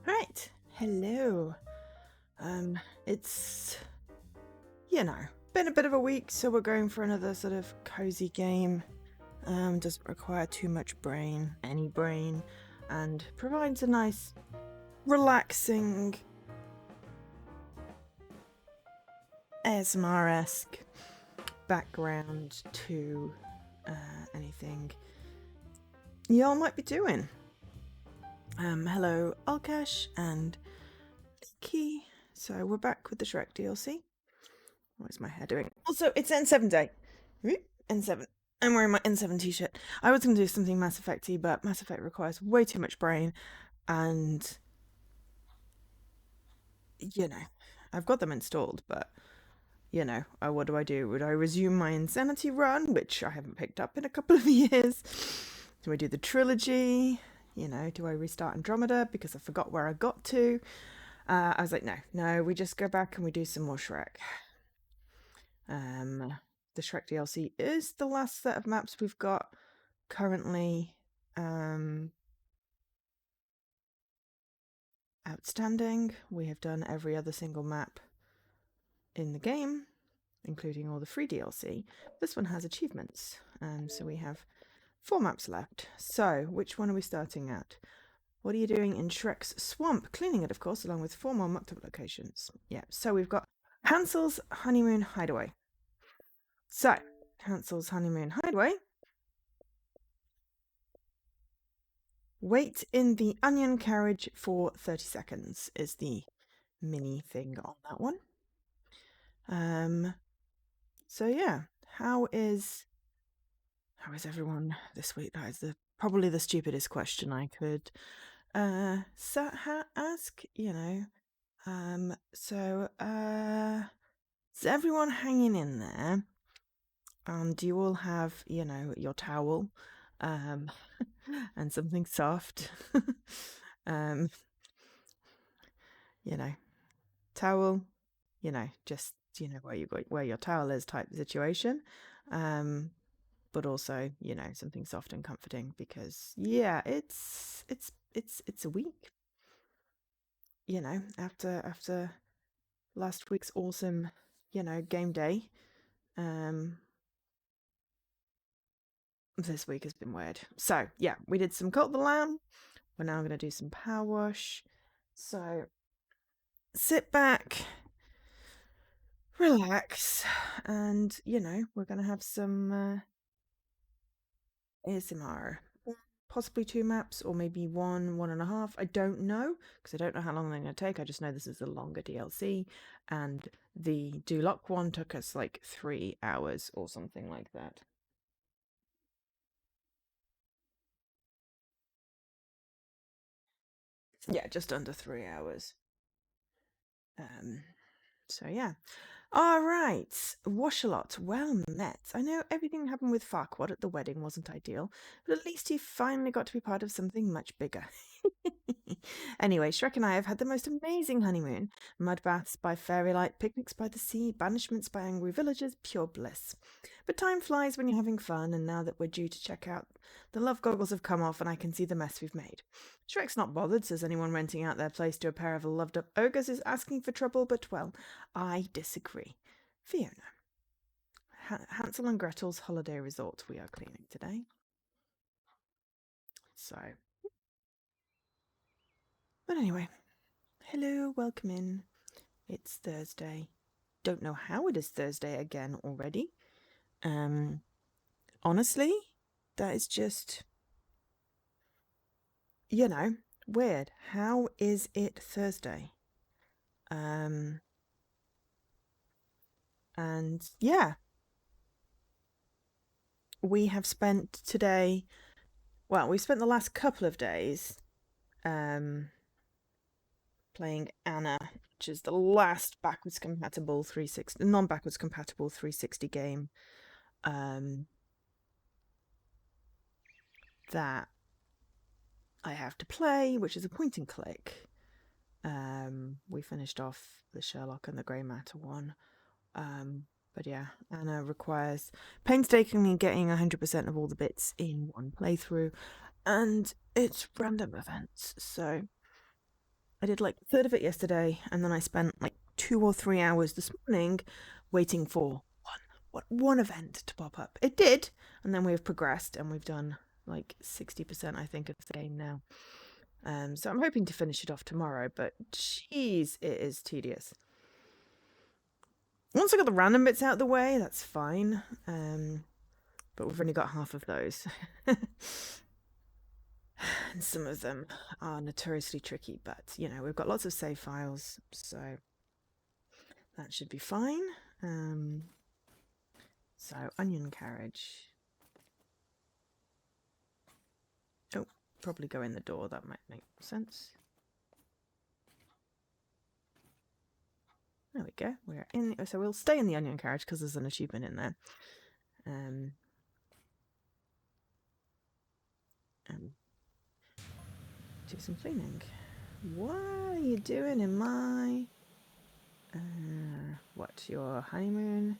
Right. Hello. It's been a bit of a week, so we're going for another sort of cozy game. Doesn't require too much brain, any brain, and provides a nice, relaxing, ASMR-esque background to anything y'all might be doing. Hello, Alkesh and Nikki. So we're back with the Shrek DLC. What is my hair doing? Also, it's N7 day. N7. I'm wearing my N7 t-shirt. I was going to do something Mass Effect-y, but Mass Effect requires way too much brain, and I've got them installed, but what do I do? Would I resume my Insanity run, which I haven't picked up in a couple of years? Do I do the trilogy? Do I restart Andromeda because I forgot where I got to? I was like, no, we just go back and we do some more Shrek. The Shrek DLC is the last set of maps we've got currently outstanding. We have done every other single map in the game, including all the free DLC. This one has achievements, so we have 4 maps left. So, which one are we starting at? What are you doing in Shrek's swamp? Cleaning it, of course, along with 4 more mucked-up locations. Yeah, so we've got Hansel's Honeymoon Hideaway. So, Hansel's Honeymoon Hideaway. Wait in the onion carriage for 30 seconds is the mini thing on that one. So yeah, how is everyone this week? That is probably the stupidest question I could ask, So is everyone hanging in there? Do you all have, your towel and something soft? Towel, just where your towel is type situation. But also, something soft and comforting, because it's a week. After last week's awesome, game day. This week has been weird. So yeah, we did some Cult the Lamb. We're now going to do some PowerWash. So sit back, relax, and we're going to have some ASMR. Possibly 2 maps, or maybe 1.5. I don't know, because I don't know how long they're going to take. I just know this is a longer DLC, and the Duloc one took us like 3 hours or something like that. Yeah, just under 3 hours. So yeah. All right, Washalot, well met. I know everything that happened with Farquaad at the wedding wasn't ideal, but at least he finally got to be part of something much bigger. Anyway, Shrek and I have had the most amazing honeymoon. Mud baths by fairylight, picnics by the sea, banishments by angry villagers, pure bliss. But time flies when you're having fun, and now that we're due to check out, the love goggles have come off and I can see the mess we've made. Shrek's not bothered, says anyone renting out their place to a pair of loved-up ogres is asking for trouble, but, well, I disagree. Fiona. Hansel and Gretel's holiday resort we are cleaning today. So, but anyway, hello, welcome in. It's Thursday. Don't know how it is Thursday again already. Honestly, that is just, weird. How is it Thursday? And yeah, we have spent today, well, we spent the last couple of days playing Anna, which is the last backwards compatible 360, non-backwards compatible 360 game that I have to play, which is a point and click. We finished off the Sherlock and the Grey Matter one. But yeah, Anna requires painstakingly getting 100% of all the bits in one playthrough, and it's random events, so I did like a third of it yesterday, and then I spent like 2 or 3 hours this morning waiting for one event to pop up. It did, and then we've progressed and we've done like 60%, I think, of the game now. So I'm hoping to finish it off tomorrow, but geez, it is tedious. Once I got the random bits out of the way, that's fine. But we've only got half of those. And some of them are notoriously tricky, but you know, we've got lots of save files, so that should be fine. So onion carriage. Oh, probably go in the door, that might make sense. There we go. We're in. So we'll stay in the onion carriage because there's an achievement in there. Do some cleaning. What are you doing in my... what, your honeymoon?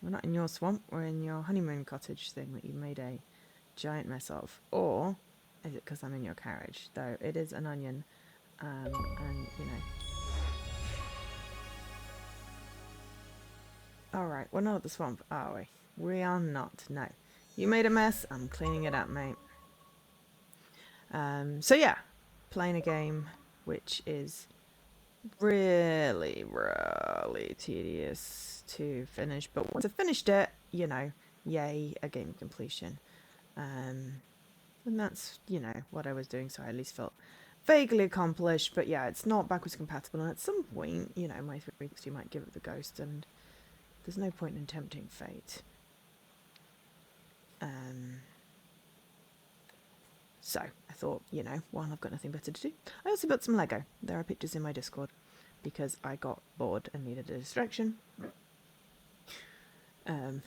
We're not in your swamp, we're in your honeymoon cottage thing that you made a giant mess of. Or is it because I'm in your carriage? Though it is an onion, and you know. Alright, we're not at the swamp, are we? We are not, no. You made a mess, I'm cleaning it up, mate. So yeah, playing a game which is really, really tedious to finish. But once I finished it, you know, yay, a game completion. And that's, you know, what I was doing, so I at least felt vaguely accomplished. But yeah, it's not backwards compatible, and at some point, you know, my 360 might give it the ghost, and there's no point in tempting fate. So I thought, you know, while I've got nothing better to do. I also built some Lego. There are pictures in my Discord because I got bored and needed a distraction. And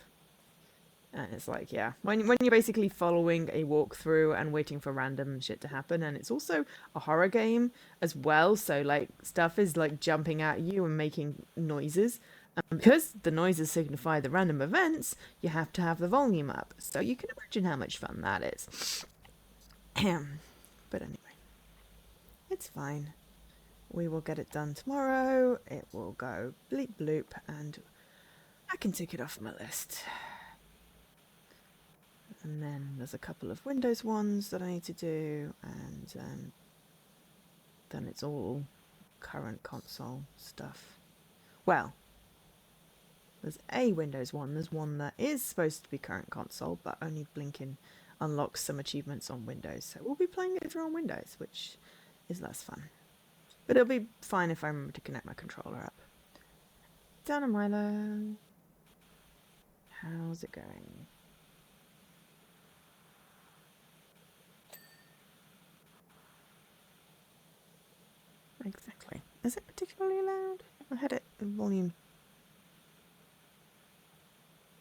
it's like, yeah, when you're basically following a walkthrough and waiting for random shit to happen, and it's also a horror game as well, so like stuff is like jumping at you and making noises. Because the noises signify the random events, you have to have the volume up. So you can imagine how much fun that is. But anyway, it's fine. We will get it done tomorrow. It will go bleep bloop, and I can tick it off my list. And then there's a couple of Windows ones that I need to do, and then it's all current console stuff. Well, there's a Windows one. There's one that is supposed to be current console, but only blinking unlocks some achievements on Windows. So we'll be playing it through on Windows, which is less fun. But it'll be fine if I remember to connect my controller up. Donna Milo. How's it going? Exactly. Is it particularly loud? I had it the volume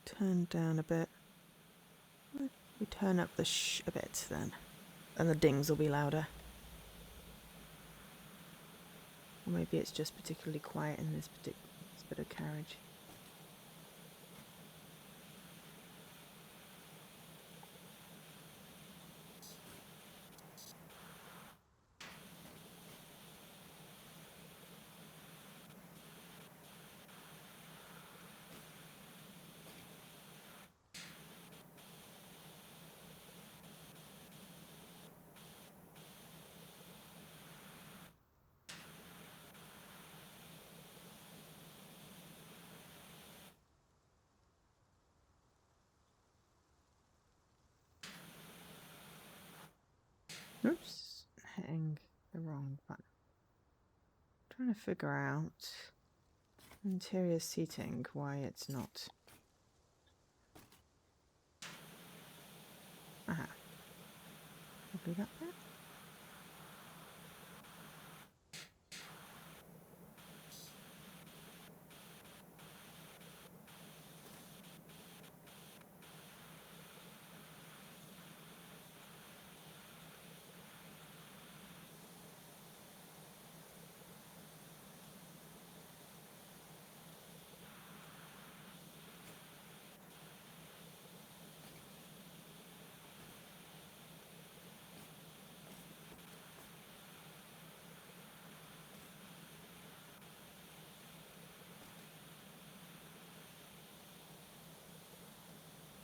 turned down a bit. We turn up the shh a bit then, and the dings will be louder. Or maybe it's just particularly quiet in this bit of carriage. Oops, hitting the wrong button. Trying to figure out interior seating, why it's not. Aha. Probably that bit.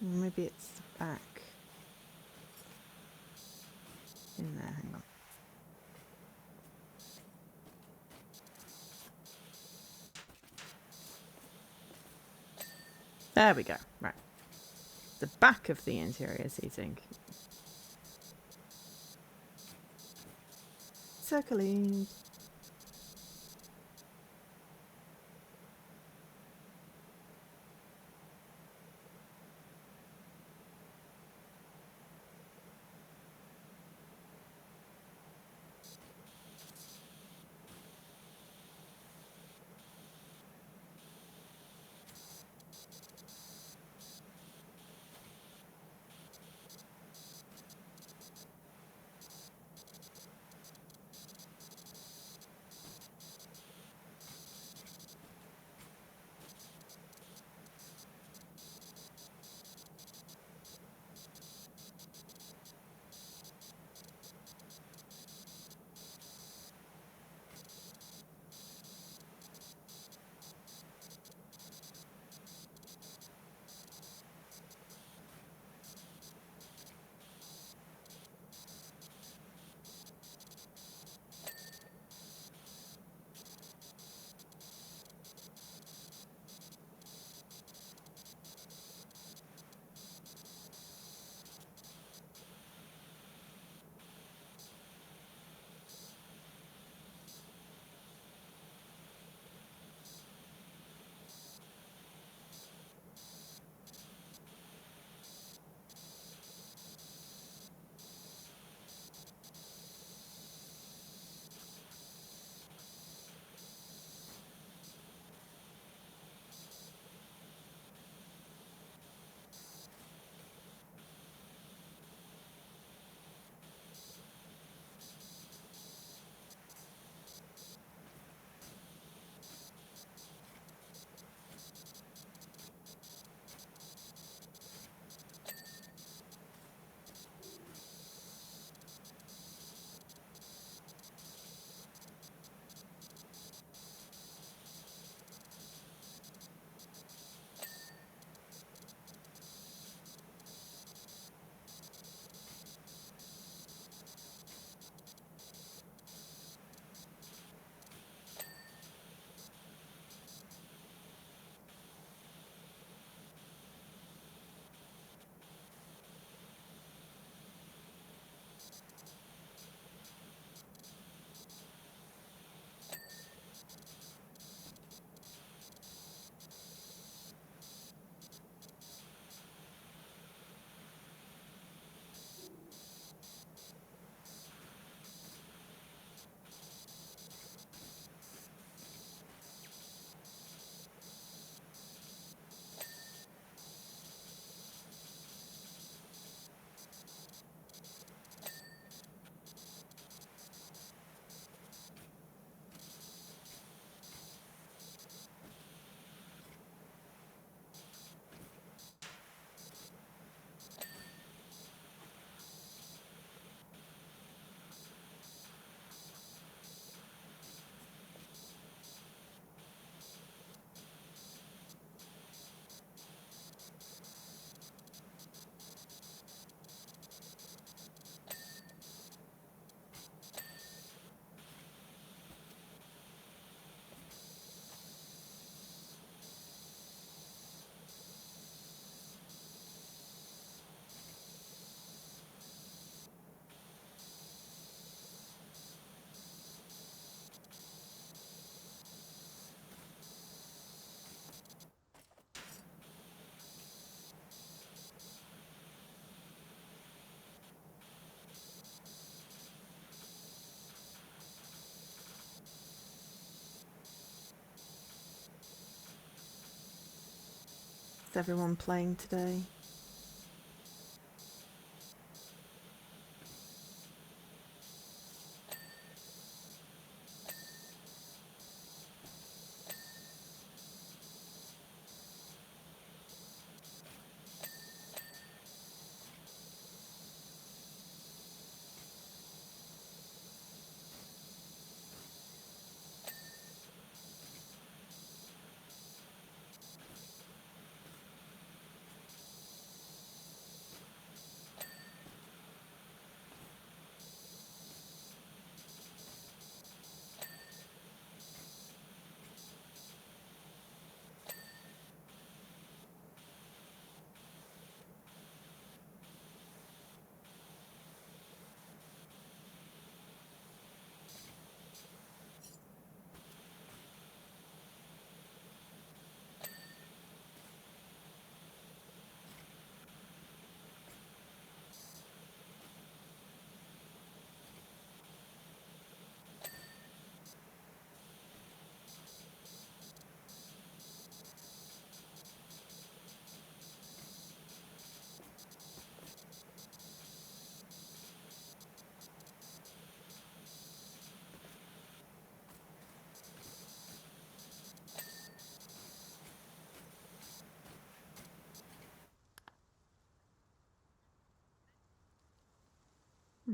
Maybe it's the back. In there, hang on. There we go. Right. The back of the interior seating. Circling. Is everyone playing today?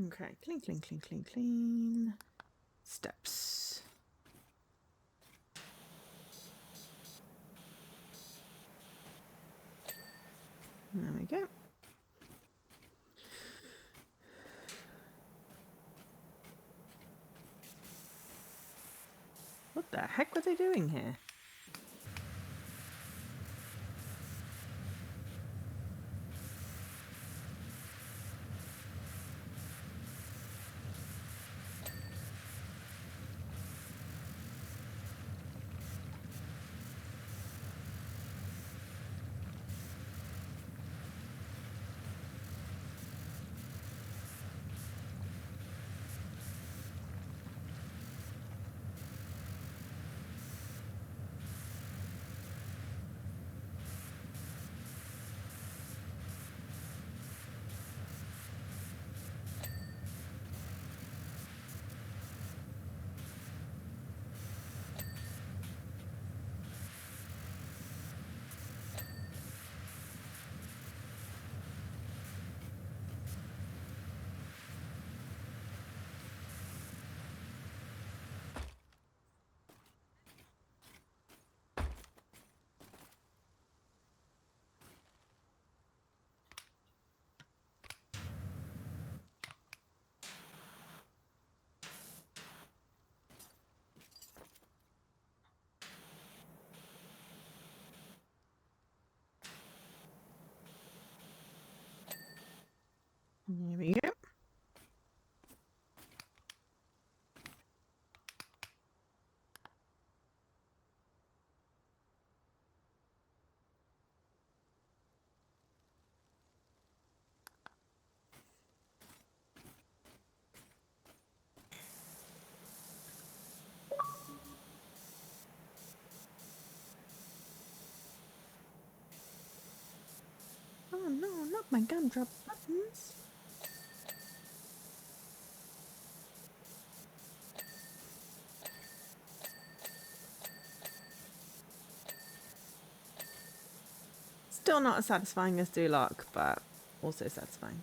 Okay, clean, clean, clean, clean, clean. Steps. There we go. What the heck were they doing here? Here we go. Oh no, not my gumdrop buttons. Still not as satisfying as Duloc, but also satisfying.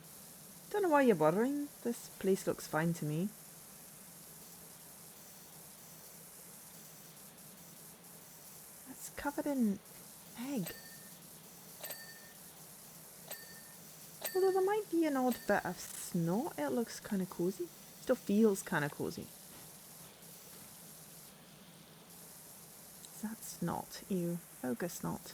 Don't know why you're bothering. This place looks fine to me. It's covered in egg. Although there might be an odd bit of snot, it looks kind of cozy. Still feels kind of cozy. Is that snot? Ew. Ogre snot.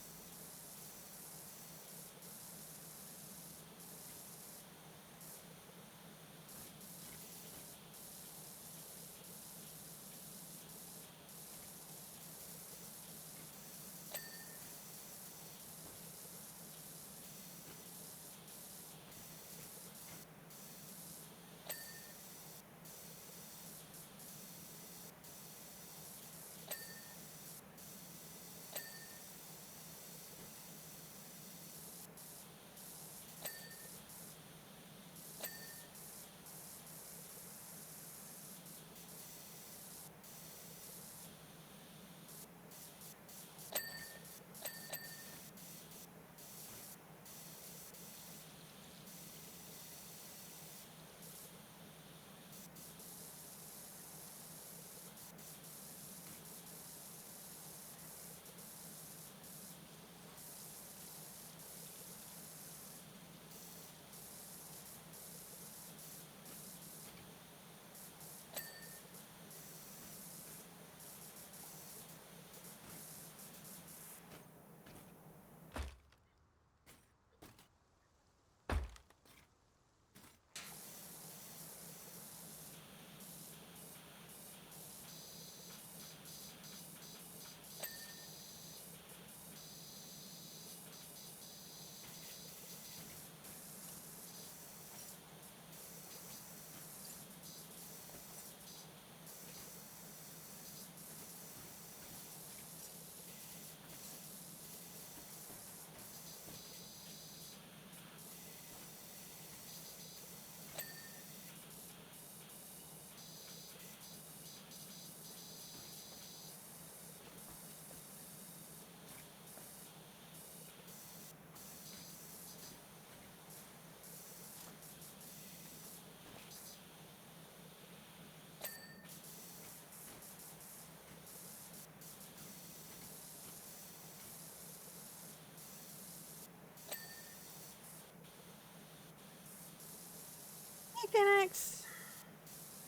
Phoenix!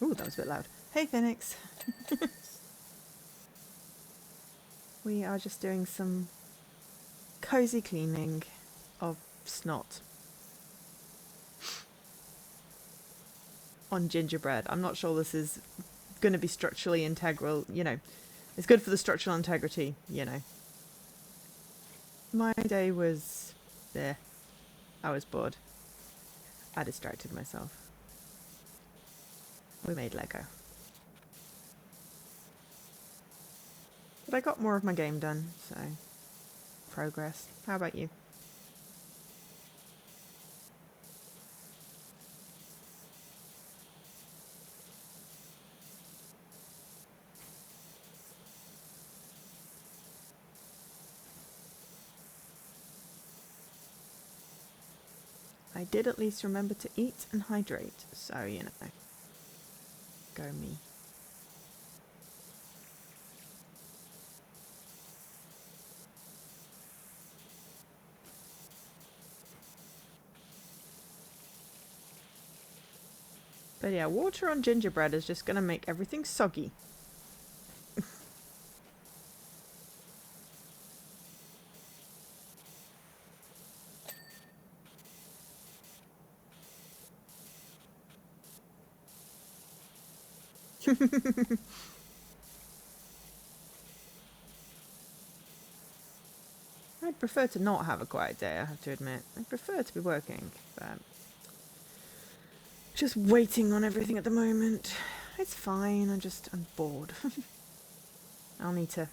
Ooh, that was a bit loud. Hey, Phoenix. We are just doing some cozy cleaning of snot on gingerbread. I'm not sure this is going to be structurally integral, you know. It's good for the structural integrity, you know. My day was there. I was bored. I distracted myself. We made Lego. But I got more of my game done, so progress. How about you? I did at least remember to eat and hydrate, so you know. Go me. But yeah, water on gingerbread is just going to make everything soggy. I'd prefer to not have a quiet day, I have to admit. I prefer to be working, but just waiting on everything at the moment. It's fine, I'm bored. I'll need to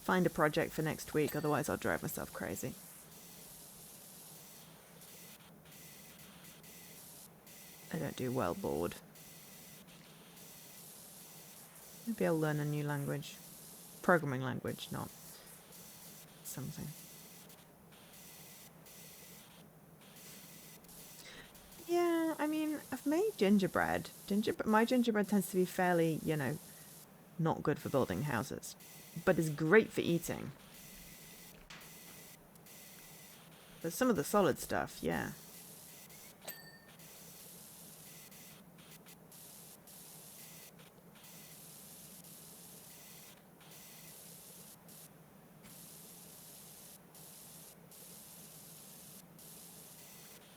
find a project for next week, otherwise I'll drive myself crazy. I don't do well bored. Maybe I'll learn a new language. Programming language, not something. Yeah, I mean, I've made gingerbread. My gingerbread tends to be fairly, you know, not good for building houses, but is great for eating. But some of the solid stuff, yeah.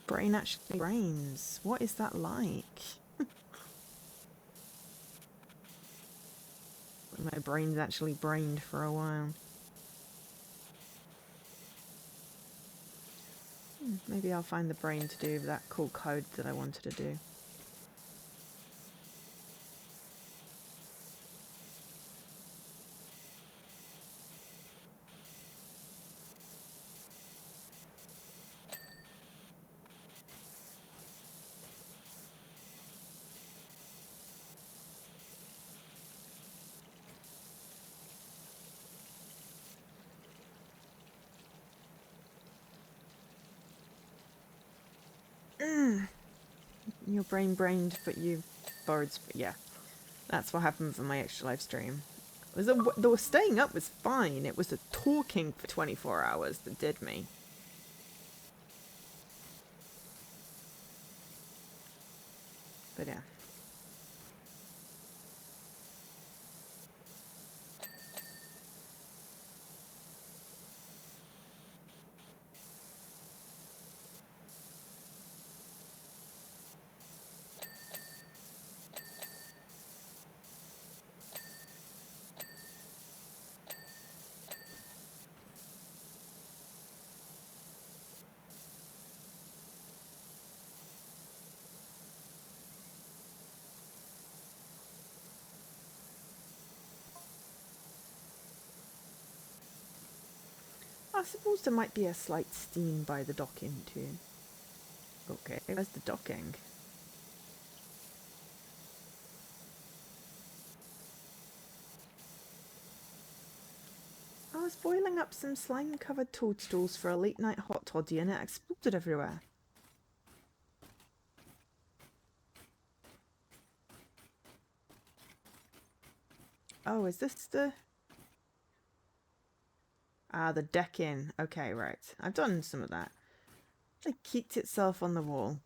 Brain actually brains. What is that like? My brain's actually brained for a while. Maybe I'll find the brain to do that cool code that I wanted to do. Your brain brained, but you birds. But yeah, that's what happened for my extra live stream. The staying up was fine. It was the talking for 24 hours that did me. But yeah. I suppose there might be a slight steam by the docking too. Okay, where's the docking? I was boiling up some slime-covered toadstools for a late-night hot toddy and it exploded everywhere. Oh, is this the... Ah, the decking. Okay, right. I've done some of that. It kicked itself on the wall.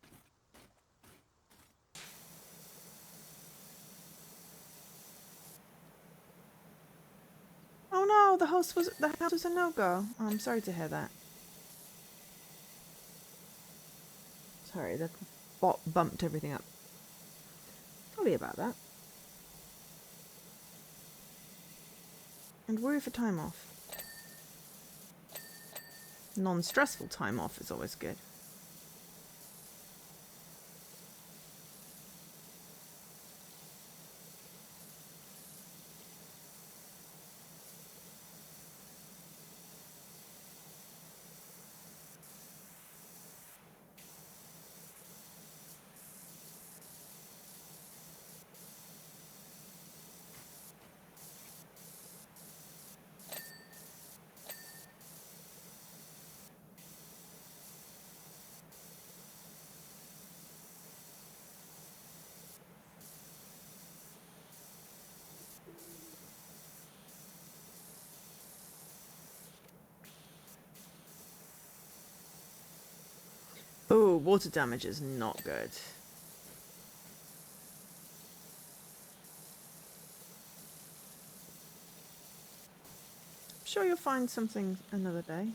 Oh, the house was a no-go. Oh, I'm sorry to hear that. Sorry, the bot bumped everything up. Sorry about that. And worry for time off. Non-stressful time off is always good. Oh, water damage is not good. I'm sure you'll find something another day.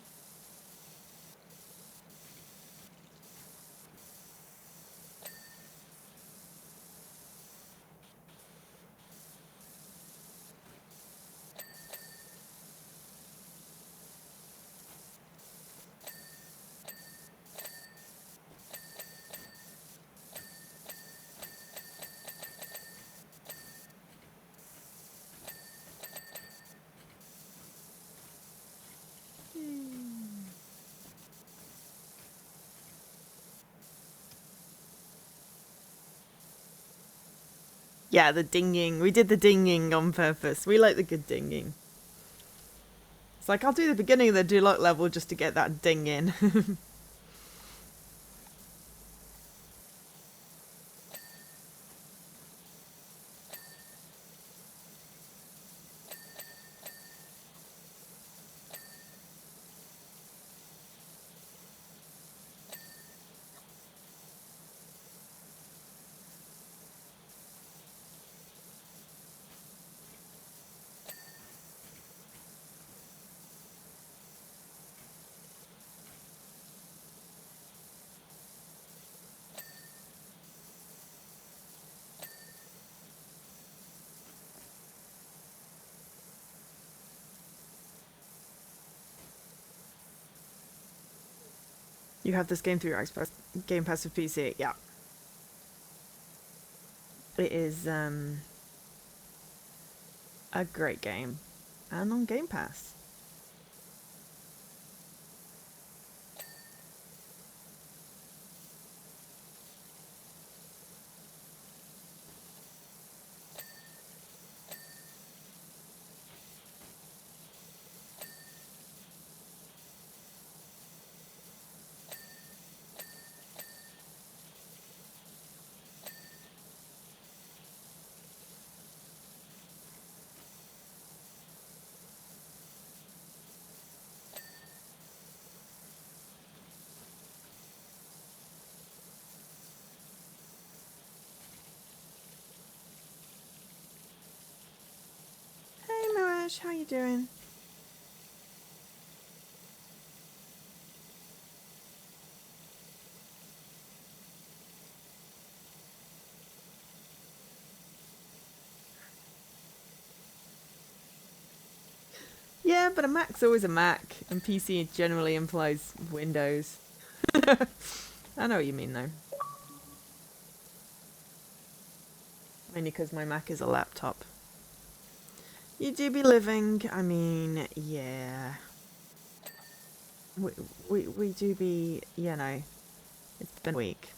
Yeah, the dinging. We did the dinging on purpose. We like the good dinging. It's like, I'll do the beginning of the Duloc level just to get that ding in. You have this game through your Xbox Game Pass for PC. Yeah. It is a great game. And on Game Pass. Hey Mirage, how you doing? Yeah, but a Mac's always a Mac, and PC generally implies Windows. I know what you mean, though. Mainly because my Mac is a laptop. You do be living, I mean, yeah. We do be, you know, it's been a week.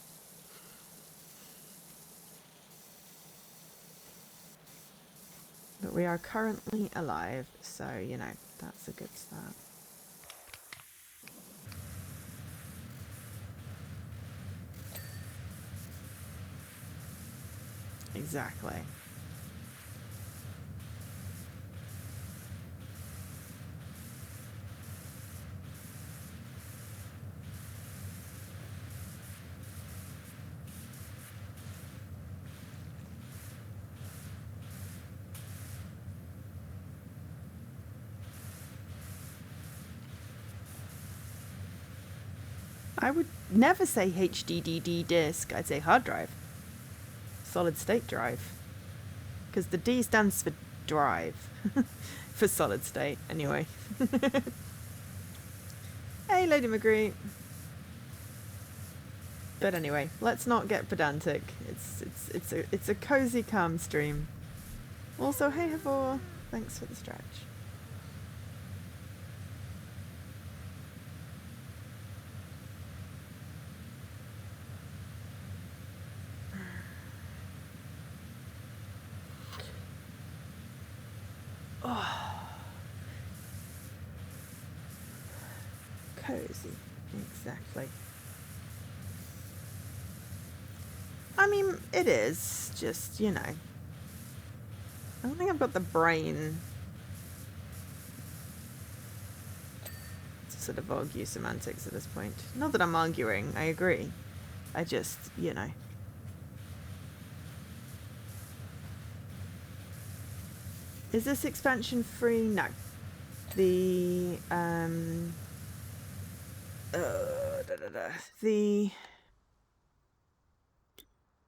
But we are currently alive, so, you know, that's a good start. Exactly. I would never say HDD disk. I'd say hard drive. Solid state drive. Because the D stands for drive. For solid state, anyway. Hey, Lady McGree. But anyway, let's not get pedantic. It's a cozy, calm stream. Also, hey Havor, thanks for the stretch. Oh. Cozy, exactly. I mean, it is, just, you know. I don't think I've got the brain to sort of argue semantics at this point. Not that I'm arguing, I agree. I just, you know. Is this expansion free? No. The,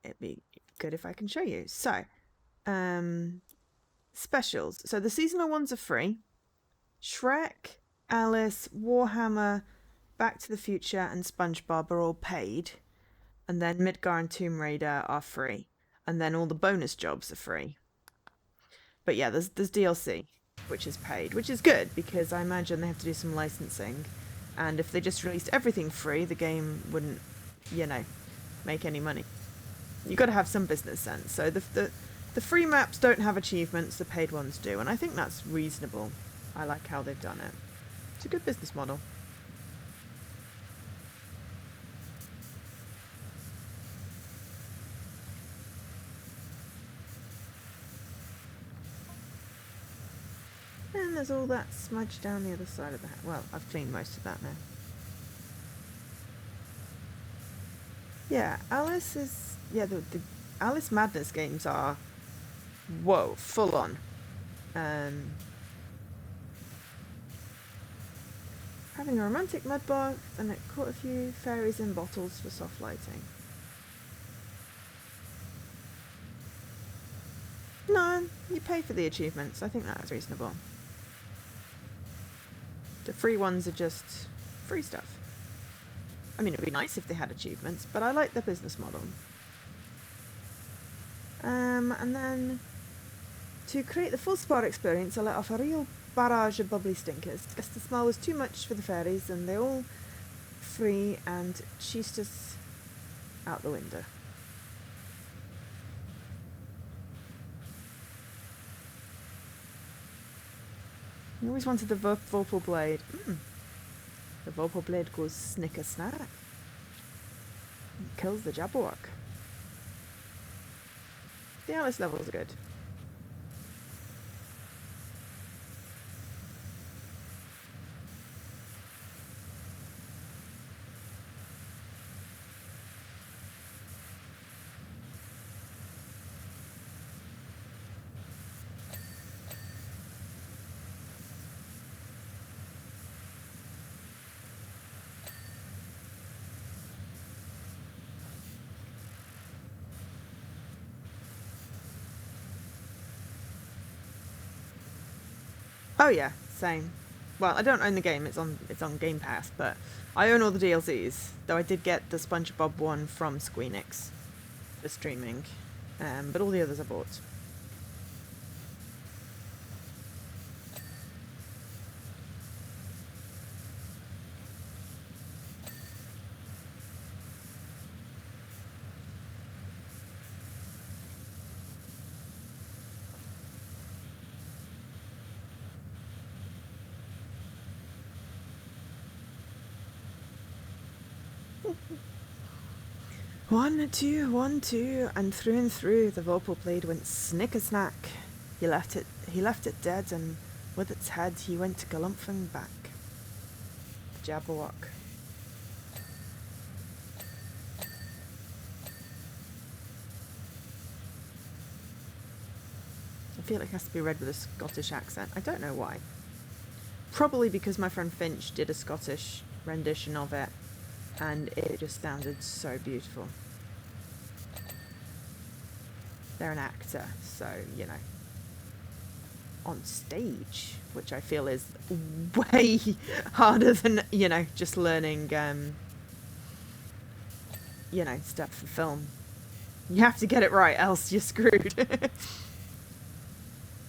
it'd be good if I can show you. So, specials. So the seasonal ones are free. Shrek, Alice, Warhammer, Back to the Future, and SpongeBob are all paid. And then Midgar and Tomb Raider are free. And then all the bonus jobs are free. But yeah, there's DLC, which is paid, which is good because I imagine they have to do some licensing. And if they just released everything free, the game wouldn't, you know, make any money. You've got to have some business sense. So the free maps don't have achievements, the paid ones do. And I think that's reasonable. I like how they've done it. It's a good business model. And there's all that smudge down the other side of the house. Well, I've cleaned most of that now. Yeah, Alice is... Yeah, the Alice Madness games are... Whoa, full on. Having a romantic mud bath, and it caught a few fairies in bottles for soft lighting. No, you pay for the achievements. I think that's reasonable. The free ones are just free stuff. I mean, it would be nice if they had achievements, but I like the business model. And then to create the full spa experience, I let off a real barrage of bubbly stinkers. Guess the smell was too much for the fairies, and they're all free and chased us out the window. I always wanted the Vorpal Blade. The Vorpal Blade goes snicker snack. Kills the Jabberwock. The Alice levels are good. Oh yeah, same. Well, I don't own the game, it's on Game Pass, but I own all the DLCs, though I did get the SpongeBob one from Squeenix for streaming, but all the others I bought. One, two, and through the Vorpal Blade went snicker-snack. He left it dead, and with its head he went galumphing back. The Jabberwock. I feel like it has to be read with a Scottish accent. I don't know why. Probably because my friend Finch did a Scottish rendition of it and it just sounded so beautiful. They're an actor, so, you know, on stage, which I feel is way harder than, you know, just learning, you know, stuff for film. You have to get it right, else you're screwed.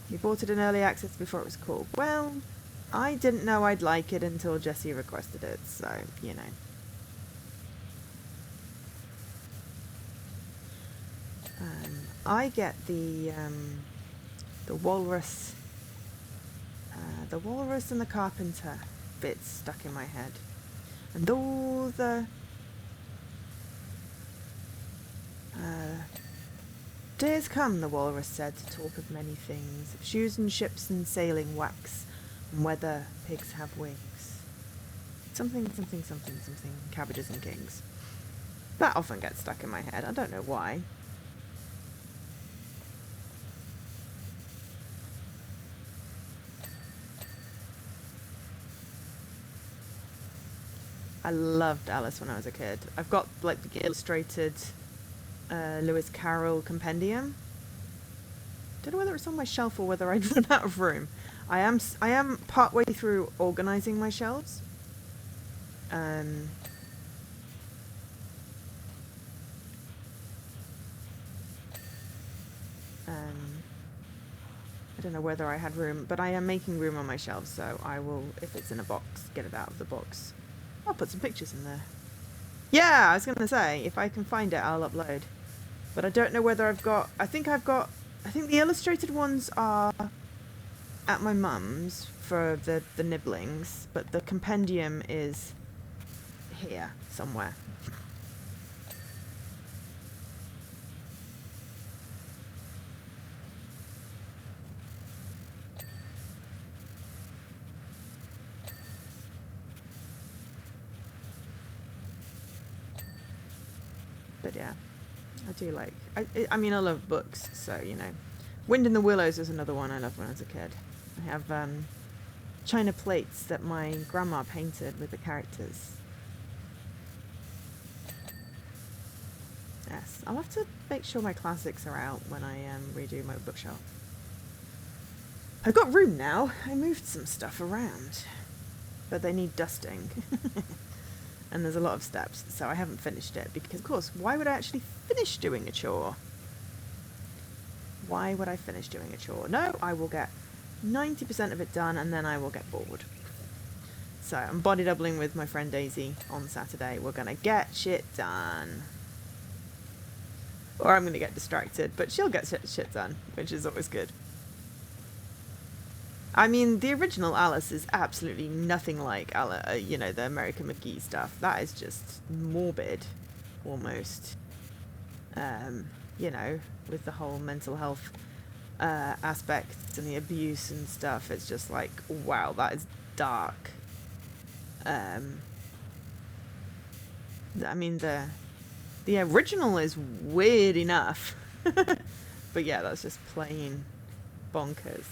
You bought it in early access before it was cool. Well, I didn't know I'd like it until Jessie requested it, so, you know. I get the walrus and the carpenter bits stuck in my head. And all the days come, the walrus said, to talk of many things, of shoes and ships and sailing wax, and whether pigs have wings. Something, cabbages and kings. That often gets stuck in my head, I don't know why. I loved Alice when I was a kid. I've got like the illustrated Lewis Carroll compendium. Don't know whether it's on my shelf or whether I'd run out of room. I am partway through organising my shelves. I don't know whether I had room, but I am making room on my shelves, so I will, if it's in a box, get it out of the box. I'll put some pictures in there. Yeah, I was going to say, if I can find it, I'll upload. But I don't know whether I've got... I think the illustrated ones are at my mum's for the nibblings, but the compendium is here somewhere. But yeah, I do like... I mean, I love books, so, you know. Wind in the Willows is another one I loved when I was a kid. I have china plates that my grandma painted with the characters. Yes, I'll have to make sure my classics are out when I redo my bookshelf. I've got room now. I moved some stuff around, but they need dusting. And there's a lot of steps, so I haven't finished it because, of course, why would I actually finish doing a chore? Why would I finish doing a chore? No, I will get 90% of it done and then I will get bored. So I'm body doubling with my friend Daisy on Saturday. We're going to get shit done. Or I'm going to get distracted, but she'll get shit done, which is always good. I mean, the original Alice is absolutely nothing like, you know, the American McGee stuff. That is just morbid, almost. You know, with the whole mental health aspect and the abuse and stuff. It's just like, wow, that is dark. I mean, the original is weird enough. But yeah, that's just plain bonkers.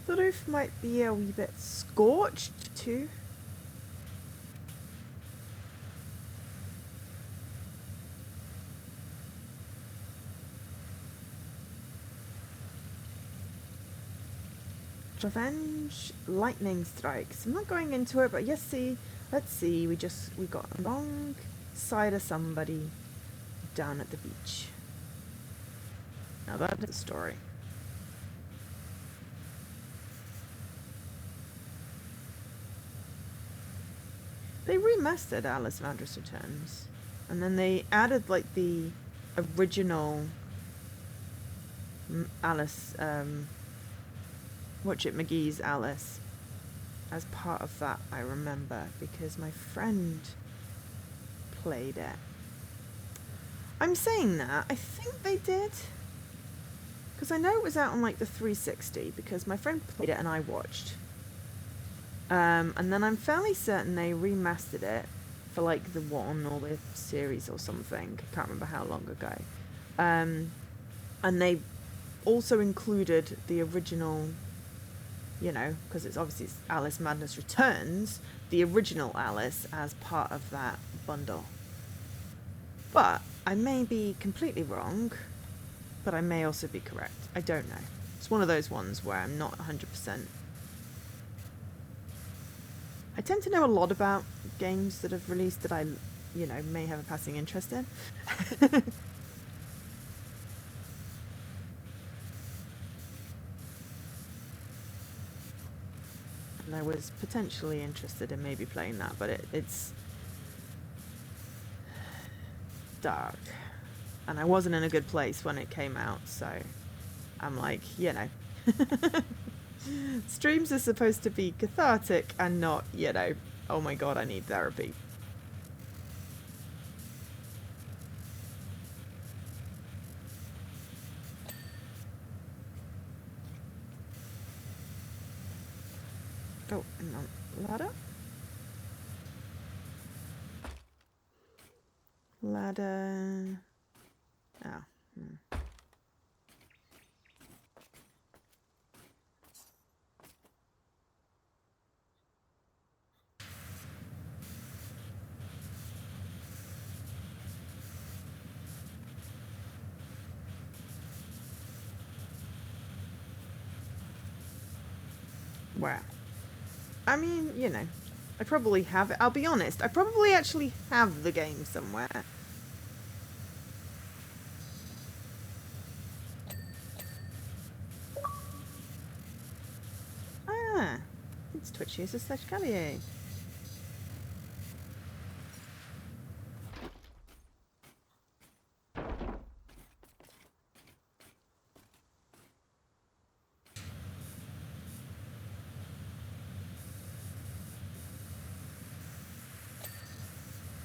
The roof might be a wee bit scorched too. Revenge lightning strikes. I'm not going into it, but yes, see, let's see. We got a wrong side of somebody down at the beach. Now that is a story. They remastered Alice Madras Returns, and then they added like the original Alice, McGee's Alice as part of that. I remember because my friend played it. I'm saying that I think they did, because I know it was out on like the 360 because my friend played it and I watched. And then I'm fairly certain they remastered it for like the one or the series or something. I can't remember how long ago. And they also included the original, you know, because it's obviously Alice Madness Returns, the original Alice as part of that bundle. But I may be completely wrong, but I may also be correct. I don't know. It's one of those ones where I'm not 100%. I tend to know a lot about games that have released that I, you know, may have a passing interest in. And I was potentially interested in maybe playing that, but it's dark. And I wasn't in a good place when it came out, so I'm like, you know. Streams are supposed to be cathartic and not, you know, oh my god, I need therapy. Oh, hang on. Ladder? Ladder. Oh. Where? I mean, you know, I probably have it. I'll be honest, I probably actually have the game somewhere. Ah, it's Twitch user / Callier.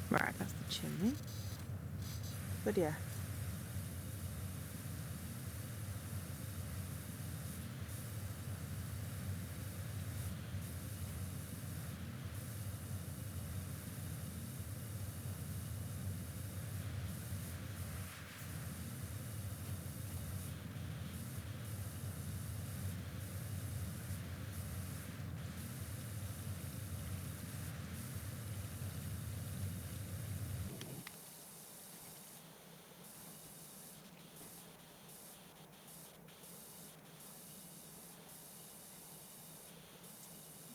Right, that's the chimney. But yeah.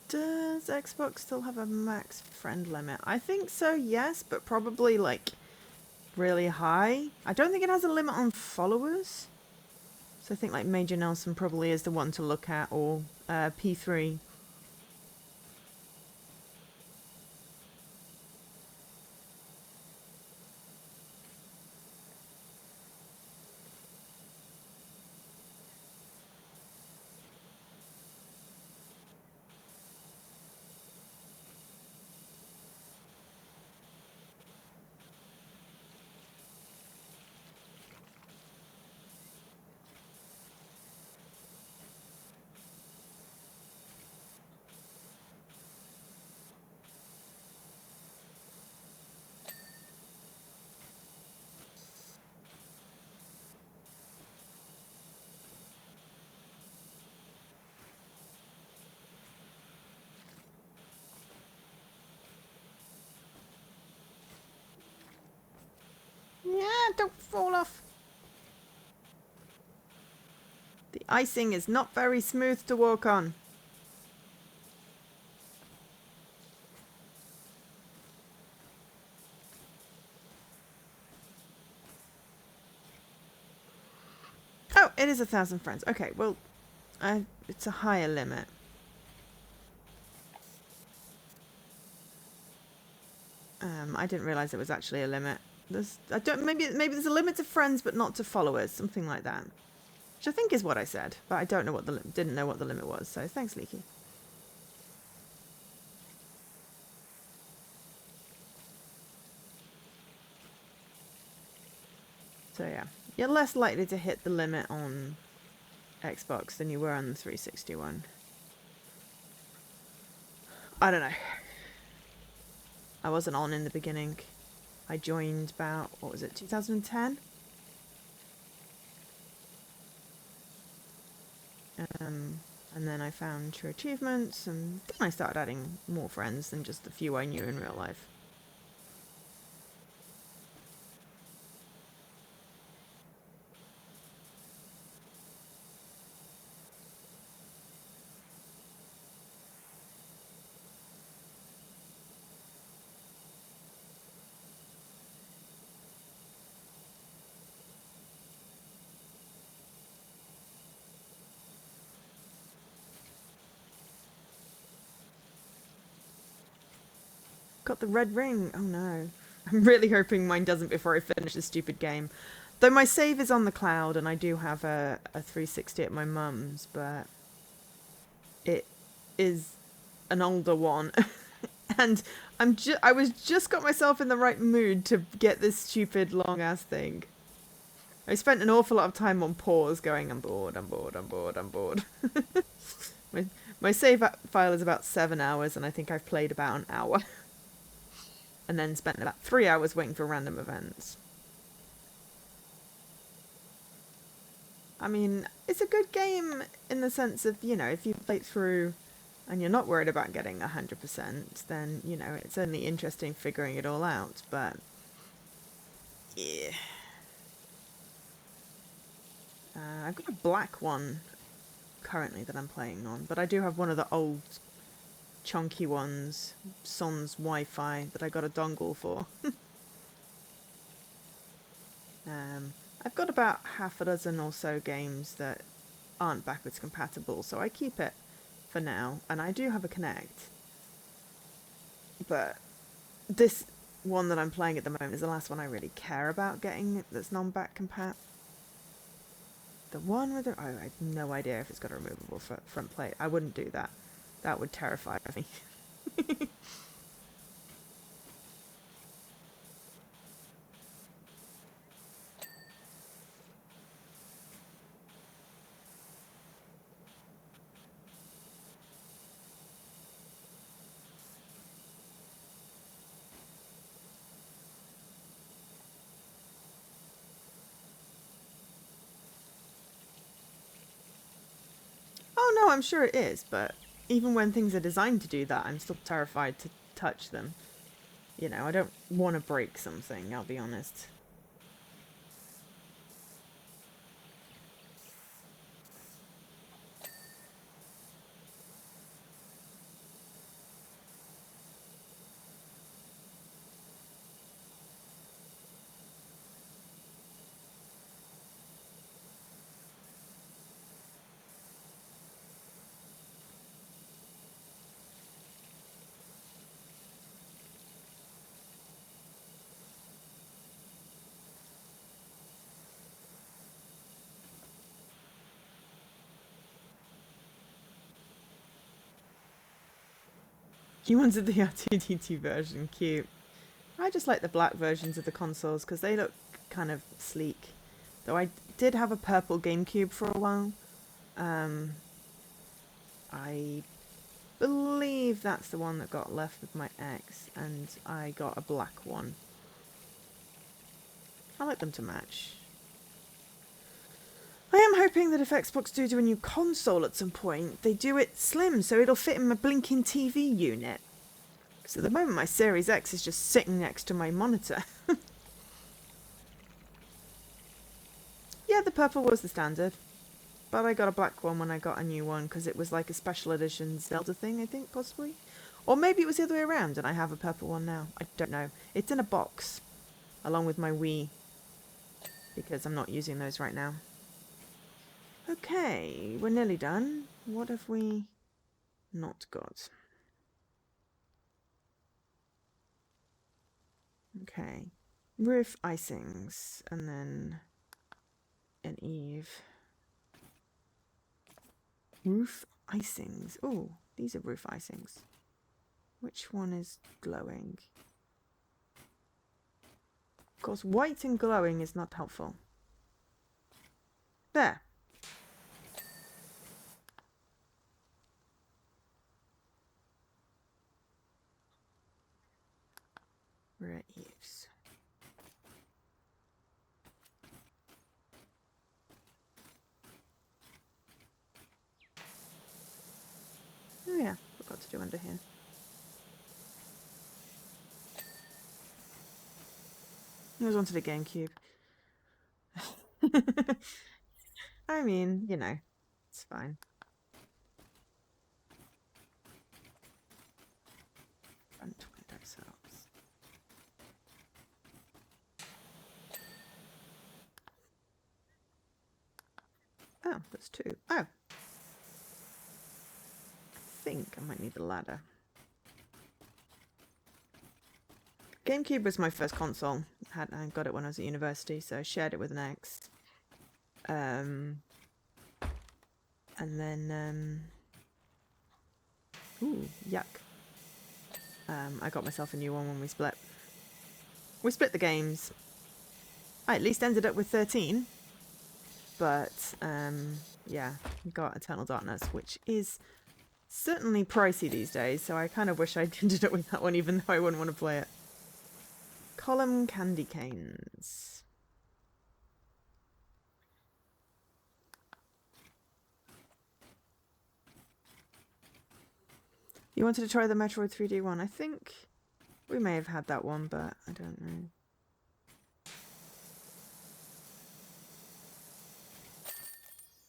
Does Xbox still have a max friend limit? I think so, yes, but probably like really high. I don't think it has a limit on followers. So I think like Major Nelson probably is the one to look at, or P3. don't fall off. The icing is not very smooth to walk on. Oh, it is 1,000 friends. Okay, well, it's a higher limit. I didn't realise it was actually a limit. Maybe there's a limit to friends, but not to followers, something like that. Which I think is what I said, but I didn't know what the limit was. So thanks, Leaky. So yeah, you're less likely to hit the limit on Xbox than you were on the 361. I don't know. I wasn't on in the beginning. I joined about, what was it, 2010? And then I found True Achievements, and then I started adding more friends than just the few I knew in real life. Got the red ring. Oh no. I'm really hoping mine doesn't before I finish this stupid game. Though my save is on the cloud and I do have a 360 at my mum's, but it is an older one. And I was just got myself in the right mood to get this stupid long ass thing. I spent an awful lot of time on pause going, I'm bored. My save file is about 7 hours and I think I've played about an hour. And then spent about 3 hours waiting for random events. I mean, it's a good game in the sense of, you know, if you play it through and you're not worried about getting 100%, then, you know, it's only interesting figuring it all out, but yeah. I've got a black one currently that I'm playing on, but I do have one of the old chunky ones, Son's Wi-Fi, that I got a dongle for. I've got about half a dozen or so games that aren't backwards compatible, so I keep it for now, and I do have a Kinect. But this one that I'm playing at the moment is the last one I really care about getting that's non-back compat. The one with the... I have no idea if it's got a removable front plate. I wouldn't do that. That would terrify me. Oh no, I'm sure it is, but even when things are designed to do that, I'm still terrified to touch them. You know, I don't want to break something, I'll be honest. You wanted the R2D2 version, cute. I just like the black versions of the consoles because they look kind of sleek. Though I did have a purple GameCube for a while. I believe that's the one that got left with my ex, and I got a black one. I like them to match. I am hoping that if Xbox do a new console at some point, they do it slim so it'll fit in my blinking TV unit. So at the moment my Series X is just sitting next to my monitor. Yeah, the purple was the standard. But I got a black one when I got a new one because it was like a special edition Zelda thing, I think, possibly. Or maybe it was the other way around and I have a purple one now. I don't know. It's in a box along with my Wii because I'm not using those right now. Okay, we're nearly done. What have we not got? Okay. Roof icings and then an Eve. Roof icings. Oh, these are roof icings. Which one is glowing? Of course, white and glowing is not helpful. There. We're at Eves. Oh yeah, forgot to do under here. I always wanted a GameCube. I mean, you know, it's fine. Front window sills. Oh, that's two. Oh. I think I might need the ladder. GameCube was my first console. I got it when I was at university, so I shared it with an ex. And then, ooh, yuck. I got myself a new one when we split. We split the games. I at least ended up with 13. But, yeah, got Eternal Darkness, which is certainly pricey these days, so I kind of wish I'd ended up with that one, even though I wouldn't want to play it. Column candy canes. You wanted to try the Metroid 3D one? I think we may have had that one, but I don't know.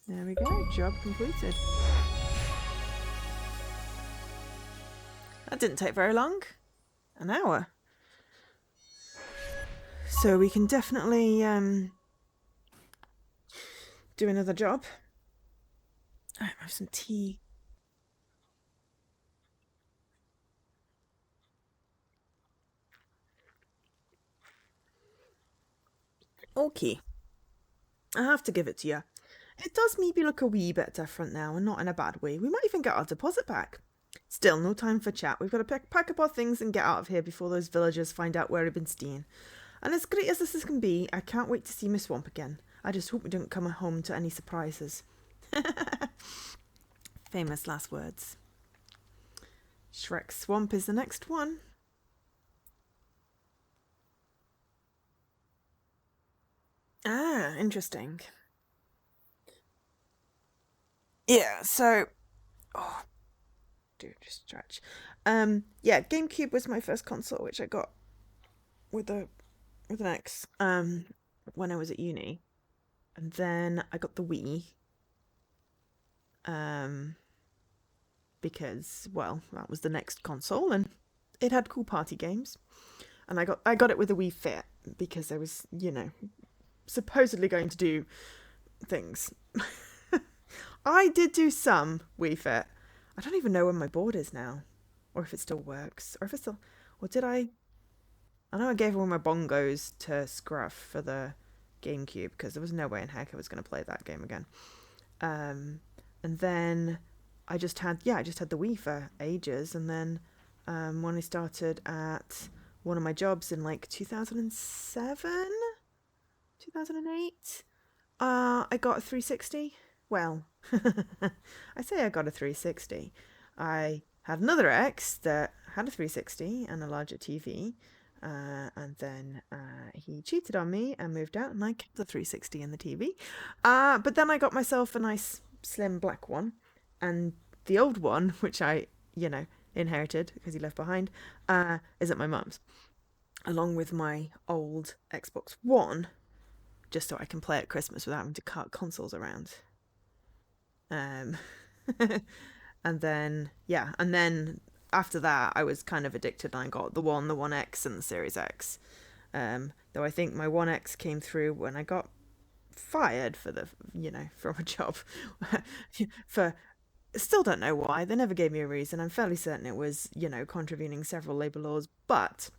There we go, job completed. That didn't take very long. An hour. So we can definitely do another job. I have some tea. Okay. I have to give it to you. It does maybe look a wee bit different now, and not in a bad way. We might even get our deposit back. Still, no time for chat. We've got to pack up our things and get out of here before those villagers find out where we've been staying. And as great as this can be, I can't wait to see my swamp again. I just hope we don't come home to any surprises. Famous last words. Shrek Swamp is the next one. Ah, interesting. Yeah, so... Oh, do just stretch. Yeah, GameCube was my first console, which I got with an ex when I was at uni. And then I got the Wii. Because, well, that was the next console and it had cool party games. And I got it with a Wii Fit because I was, you know, supposedly going to do things. I did do some Wii Fit. I don't even know where my board is now. Or if it still works. Or if it still... Or did I know I gave all my bongos to Scruff for the GameCube because there was no way in heck I was going to play that game again. And then I just had the Wii for ages. And then when I started at one of my jobs in like 2007, 2008, I got a 360. Well, I say I got a 360. I had another ex that had a 360 and a larger TV. And then he cheated on me and moved out, and I kept the 360 and the TV. But then I got myself a nice slim black one, and the old one, which I, you know, inherited because he left behind, is at my mum's, along with my old Xbox One, just so I can play at Christmas without having to cart consoles around. And then after that, I was kind of addicted, and I got the 1X, and the Series X. Though I think my 1X came through when I got fired from a job. Still don't know why. They never gave me a reason. I'm fairly certain it was, contravening several labour laws, but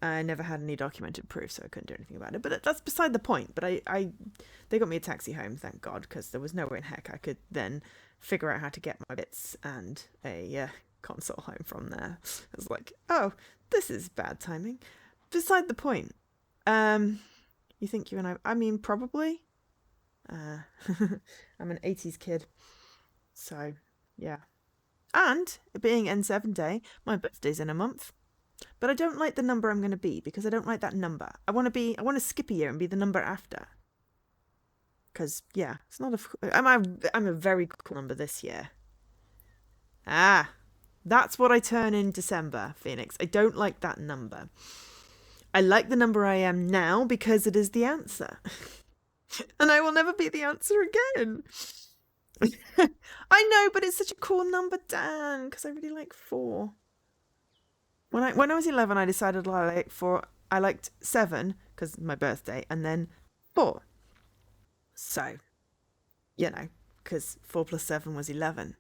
I never had any documented proof, so I couldn't do anything about it. But that's beside the point. But they got me a taxi home, thank God, because there was no way in heck I could then figure out how to get my bits and a console home from there. I was like, oh, this is bad timing. Beside the point. You think you and I mean, probably. I'm an 80s kid. So, yeah. And, being N7 Day, my birthday's in a month. But I don't like the number I'm going to be, because I don't like that number. I want to skip a year and be the number after. Because, yeah, it's not I'm a very cool number this year. That's what I turn in December, Phoenix. I don't like that number. I like the number I am now because it is the answer. And I will never be the answer again. I know, but it's such a cool number, Dan, because I really like 4. When I was 11, I decided I liked 7 because my birthday, and then 4. So, because 4 plus 7 was 11,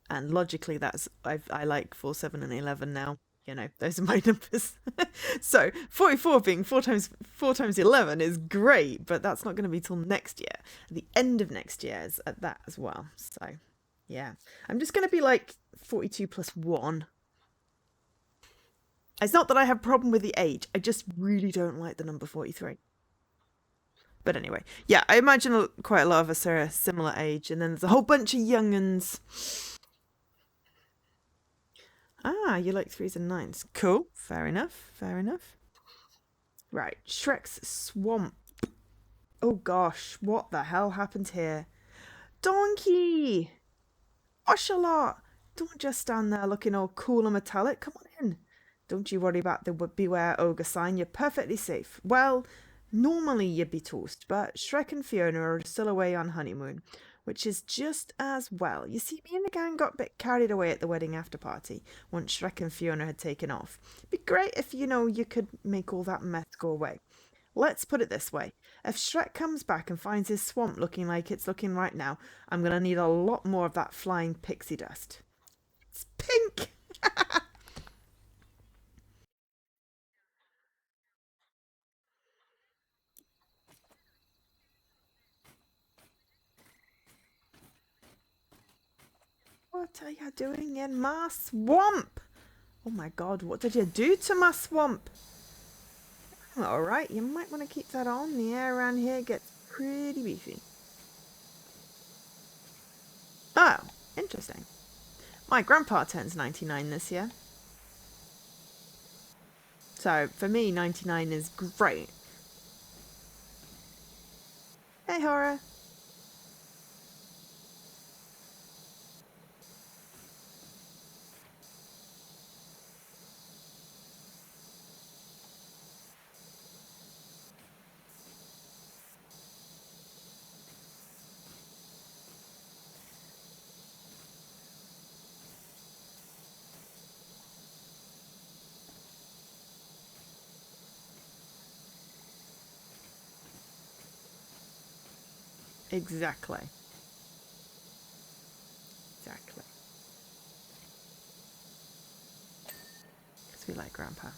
and logically I like 4, 7, and 11 now. Those are my numbers. So 44 being 4 times 11 is great, but that's not going to be till next year. The end of next year is at that as well. So, yeah. I'm just going to be like 42 plus 1. It's not that I have a problem with the age. I just really don't like the number 43. But anyway, yeah, I imagine quite a lot of us are a similar age, and then there's a whole bunch of young'uns. You like 3s and 9s. Cool. Fair enough. Right. Shrek's swamp. Oh gosh, what the hell happened here? Donkey! Ocelot! Don't just stand there looking all cool and metallic. Come on in. Don't you worry about the beware ogre sign. You're perfectly safe. Well, normally you'd be toast, but Shrek and Fiona are still away on honeymoon, which is just as well. You see, me and the gang got a bit carried away at the wedding after party once Shrek and Fiona had taken off. It'd be great if, you could make all that mess go away. Let's put it this way. If Shrek comes back and finds his swamp looking like it's looking right now, I'm going to need a lot more of that flying pixie dust. It's pink! What are you doing in my swamp? Oh my god, what did you do to my swamp? Alright, you might want to keep that on. The air around here gets pretty beefy. Oh, interesting. My grandpa turns 99 this year. So, for me, 99 is great. Hey, Horror. Exactly. Because we like Grandpa.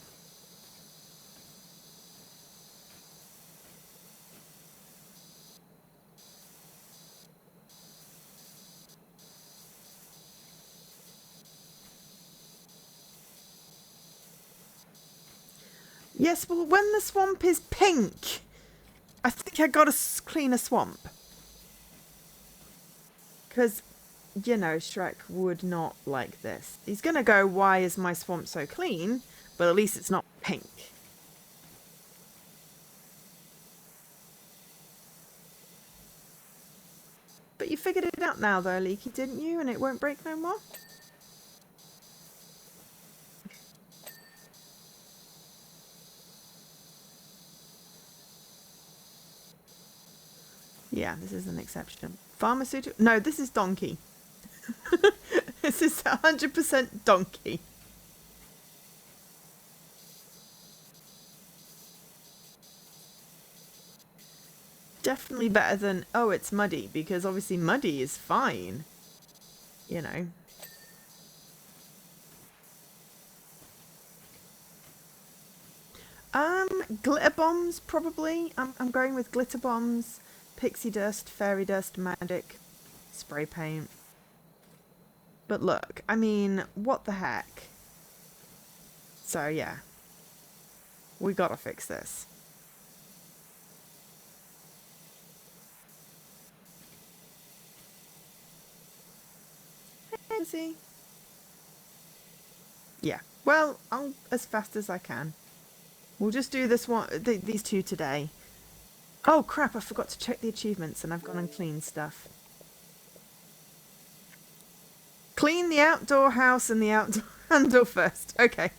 Yes, well, when the swamp is pink, I think I gotta clean a swamp. Because, Shrek would not like this. He's gonna go, why is my swamp so clean? But at least it's not pink. But you figured it out now, though, Leaky, didn't you? And it won't break no more? Yeah, this is an exception. Pharmaceutical? No, this is donkey. This is 100% donkey. Definitely better than, oh, it's muddy, because obviously muddy is fine. You know. Glitter bombs, probably. I'm going with glitter bombs, pixie dust, fairy dust, magic, spray paint. But look, I mean, what the heck? So, yeah. We gotta fix this. See? Yeah. Well, I'll as fast as I can. We'll just do this one, these two today. Oh crap! I forgot to check the achievements, and I've gone and cleaned stuff. Clean the outdoor house and the outdoor handle first. Okay.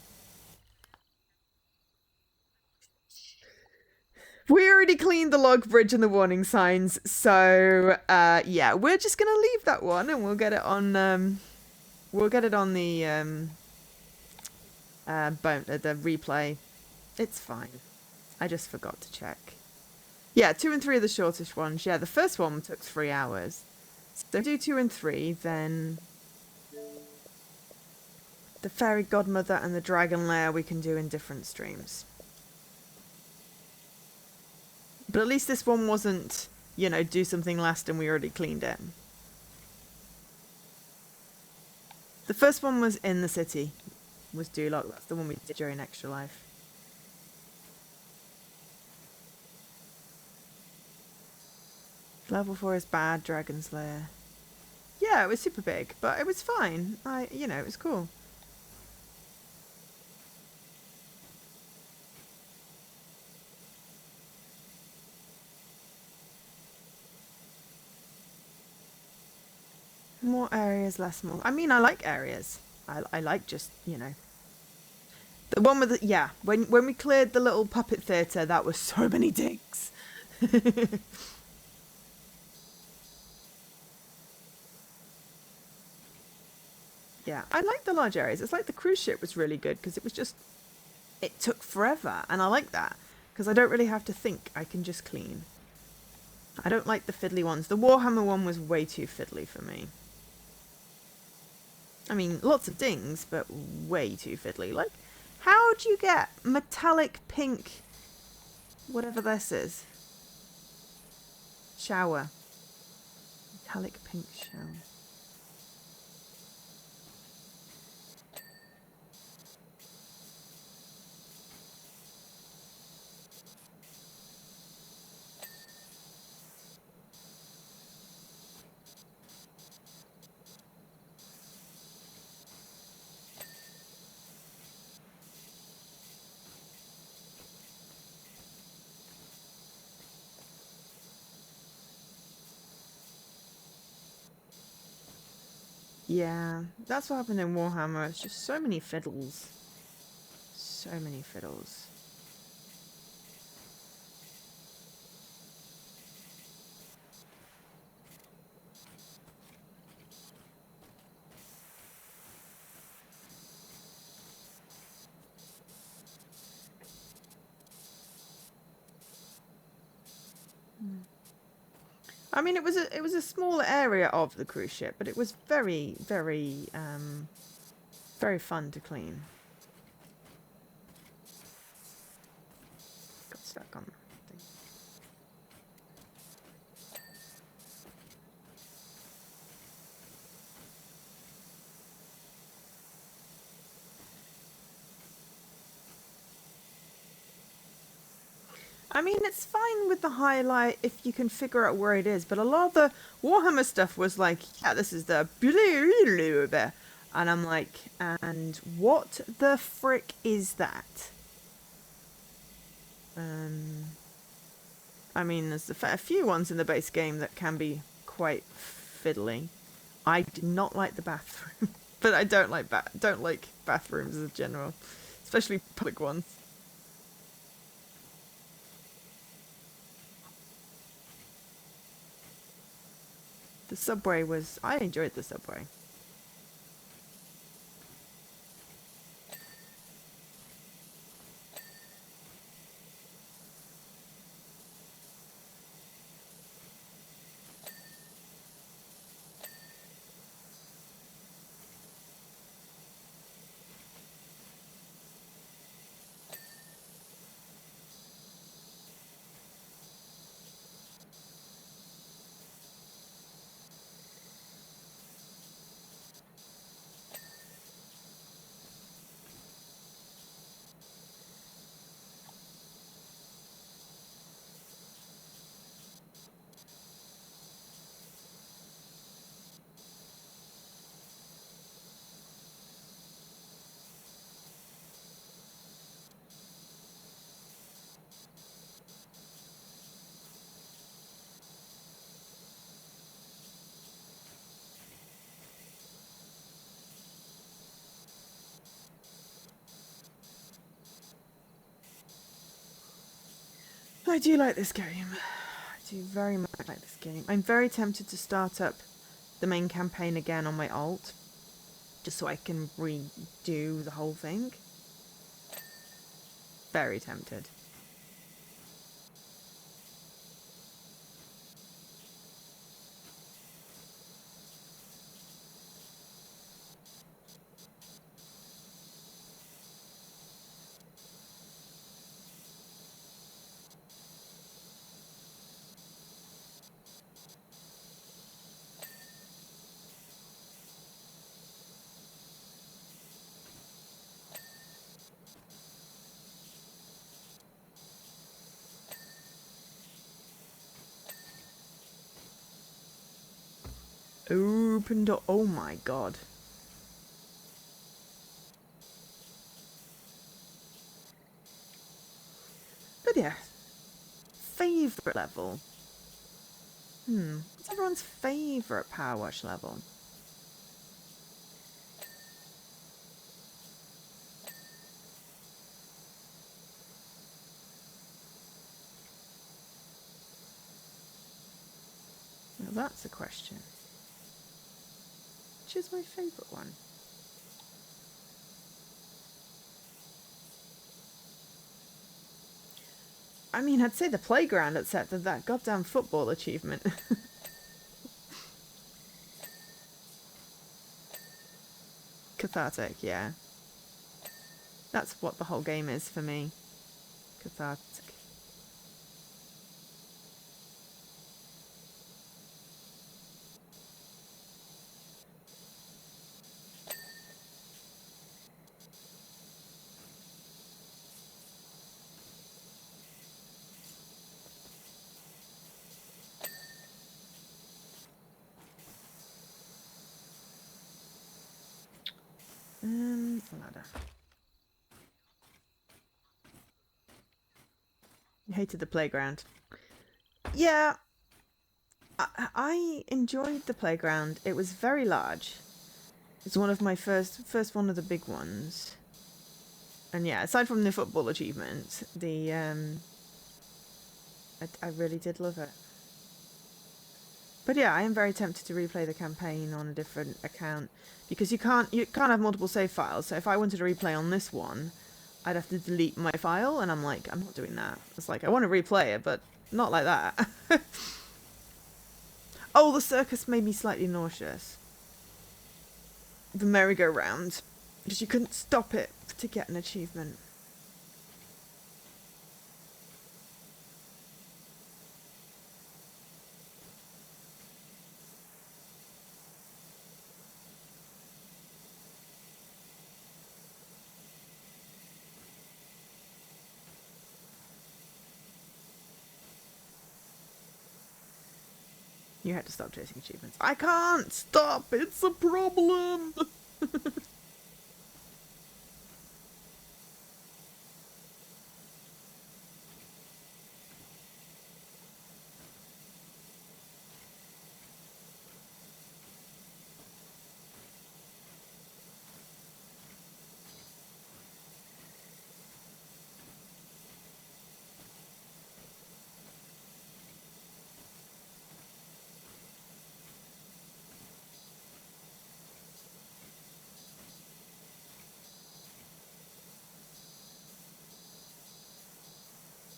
We already cleaned the log bridge and the warning signs, so yeah, we're just gonna leave that one, and we'll get it on. We'll get it on the the replay. It's fine. I just forgot to check. Yeah, 2 and 3 are the shortest ones. Yeah, the first one took 3 hours. So if we do 2 and 3, then the fairy godmother and the dragon lair we can do in different streams. But at least this one wasn't, you know, do something last and we already cleaned it. The first one was in the city, was Duloc. That's the one we did during Extra Life. Level 4 is bad, Dragon's Lair. Yeah, it was super big, but it was fine. You know, it was cool. More areas, less more. I mean, I like areas. I like just, you know. The one with the, yeah, when we cleared the little puppet theatre, that was so many digs. Yeah, I like the large areas. It's like the cruise ship was really good because it was just, it took forever. And I like that because I don't really have to think. I can just clean. I don't like the fiddly ones. The Warhammer one was way too fiddly for me. I mean, lots of dings, but way too fiddly. Like, how do you get metallic pink, whatever this is? Shower. Metallic pink shower. Yeah, that's what happened in Warhammer. It's just so many fiddles. So many fiddles. I mean, it was a small area of the cruise ship, but it was very, very, very fun to clean. Got stuck on the thing. I mean, it's fine with the highlight if you can figure out where it is, but a lot of the Warhammer stuff was like, yeah, this is the and I'm like, and what the frick is that? I mean, there's a few ones in the base game that can be quite fiddly. I did not like the bathroom, but I don't like bathrooms as a general, especially public ones. The subway was... I enjoyed the subway. I do like this game. I do very much like this game. I'm very tempted to start up the main campaign again on my alt, just so I can redo the whole thing. Very tempted. Open door. Oh my god. But yeah. Favourite level. What's everyone's favourite PowerWash level? Now that's a question. Which is my favourite one? I mean, I'd say the playground, except that goddamn football achievement. Cathartic, yeah. That's what the whole game is for me. Cathartic. Ladder. You hated the playground. Yeah, I enjoyed the playground. It was very large. It's one of my first one of the big ones. And yeah, aside from the football achievement, I really did love it. But yeah, I am very tempted to replay the campaign on a different account because you can't have multiple save files. So if I wanted to replay on this one, I'd have to delete my file, and I'm like, I'm not doing that. It's like, I want to replay it, but not like that. Oh, the circus made me slightly nauseous. The merry-go-round, because you couldn't stop it to get an achievement. You had to stop chasing achievements. I can't stop! It's a problem!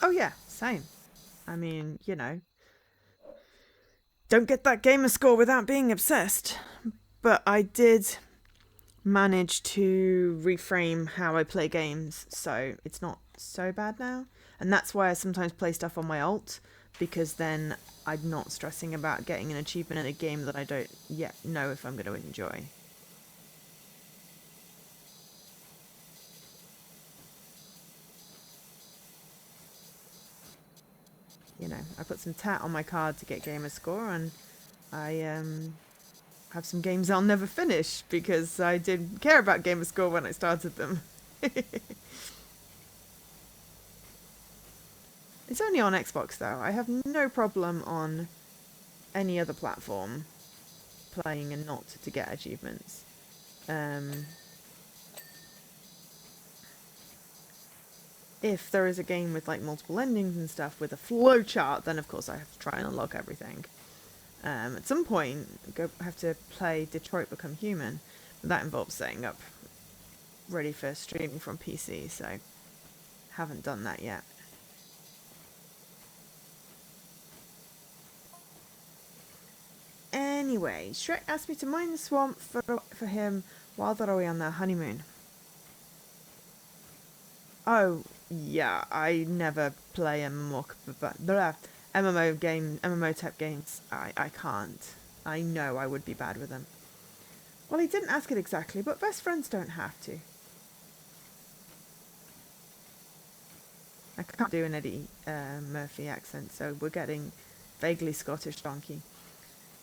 Oh yeah, same. I mean, you know, don't get that gamer score without being obsessed. But I did manage to reframe how I play games, so it's not so bad now. And that's why I sometimes play stuff on my alt, because then I'm not stressing about getting an achievement in a game that I don't yet know if I'm going to enjoy. You know, I put some tat on my card to get gamer score, and I have some games I'll never finish because I didn't care about gamer score when I started them. It's only on Xbox though. I have no problem on any other platform playing and not to get achievements. If there is a game with like multiple endings and stuff with a flow chart, then of course I have to try and unlock everything. At some point, have to play Detroit Become Human, but that involves setting up ready for streaming from PC, so haven't done that yet. Anyway, Shrek asked me to mine the swamp for him while they're away on their honeymoon. Oh, yeah, I never play MMO type games. I can't. I know I would be bad with them. Well, he didn't ask it exactly, but best friends don't have to. I can't do an Eddie Murphy accent, so we're getting vaguely Scottish donkey.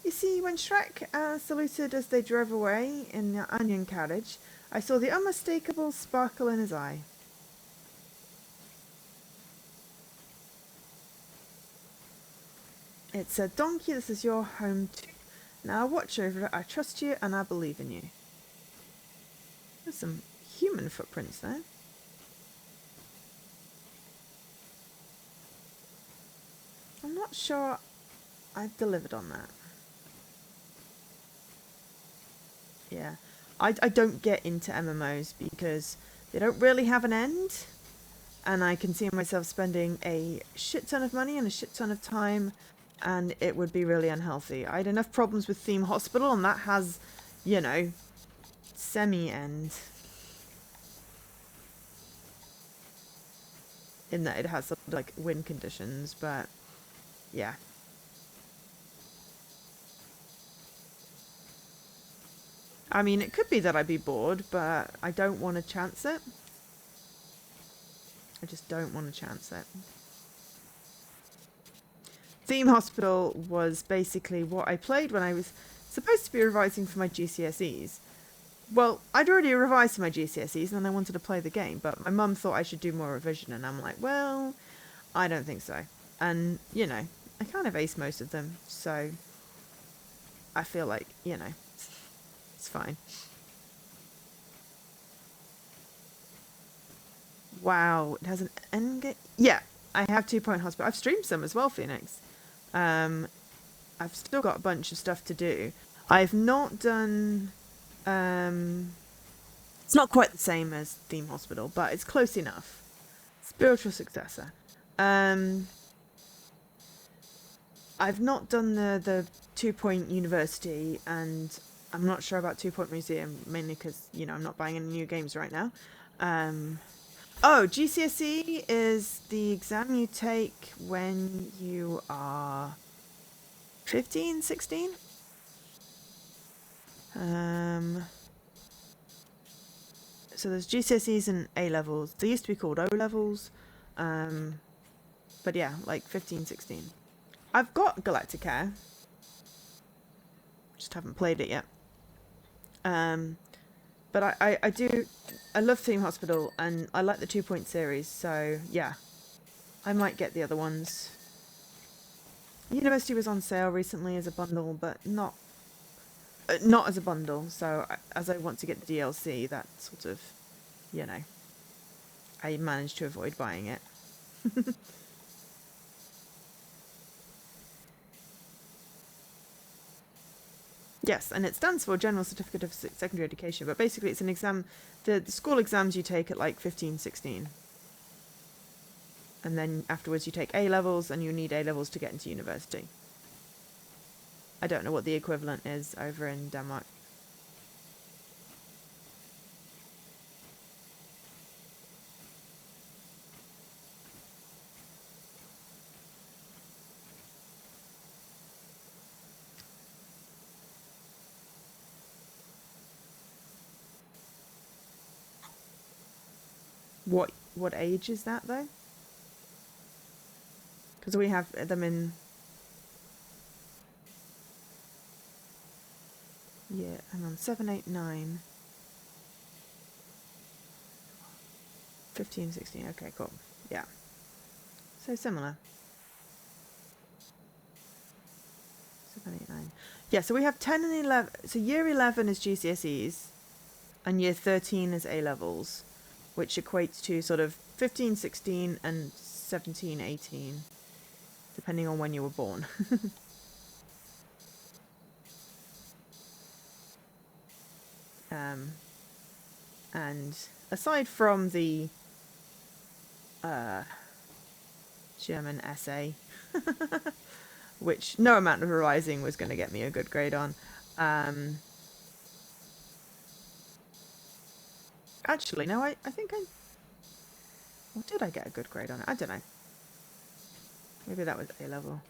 You see, when Shrek saluted as they drove away in the onion carriage, I saw the unmistakable sparkle in his eye. It said, "Donkey, this is your home too. Now watch over it. I trust you and I believe in you." There's some human footprints there. I'm not sure I've delivered on that. Yeah. I don't get into MMOs because they don't really have an end. And I can see myself spending a shit ton of money and a shit ton of time, and it would be really unhealthy. I had enough problems with Theme Hospital, and that has, you know, semi-end. In that it has some, like, win conditions, but yeah. I mean, it could be that I'd be bored, but I don't want to chance it. I just don't want to chance it. Theme Hospital was basically what I played when I was supposed to be revising for my GCSEs. Well, I'd already revised for my GCSEs and then I wanted to play the game, but my mum thought I should do more revision, and I'm like, well, I don't think so. And, you know, I kind of aced most of them, so I feel like, you know, it's fine. Wow, it has an end game? Yeah, I have 2 Point Hospital. I've streamed some as well, Phoenix. I've still got a bunch of stuff to do. I've not done... it's not quite the same as Theme Hospital, but it's close enough. Spiritual successor. I've not done the 2 Point University, and I'm not sure about 2 Point Museum, mainly because, you know, I'm not buying any new games right now. Oh, GCSE is the exam you take when you are 15, 16? So there's GCSEs and A levels. They used to be called O levels. But yeah, like 15, 16. I've got Galactic Air. Just haven't played it yet. But I do... I love Theme Hospital, and I like the 2 Point series, so yeah. I might get the other ones. University was on sale recently as a bundle, but not as a bundle, so as I want to get the DLC, that sort of, you know, I managed to avoid buying it. Yes, and it stands for General Certificate of Secondary Education, but basically it's an exam, the school exams you take at like 15, 16. And then afterwards you take A-levels, and you need A-levels to get into university. I don't know what the equivalent is over in Denmark. What age is that, though? Because we have them in... Yeah, hang on. 7, 8, 9. 15, 16. Okay, cool. Yeah. So similar. 7, 8, 9. Yeah, so we have 10 and 11. So year 11 is GCSEs, and year 13 is A-levels, which equates to sort of 15, 16, and 17, 18, depending on when you were born. And aside from the German essay, which no amount of revising was going to get me a good grade on, actually, no, I think I... Or did I get a good grade on it? I don't know. Maybe that was A-level.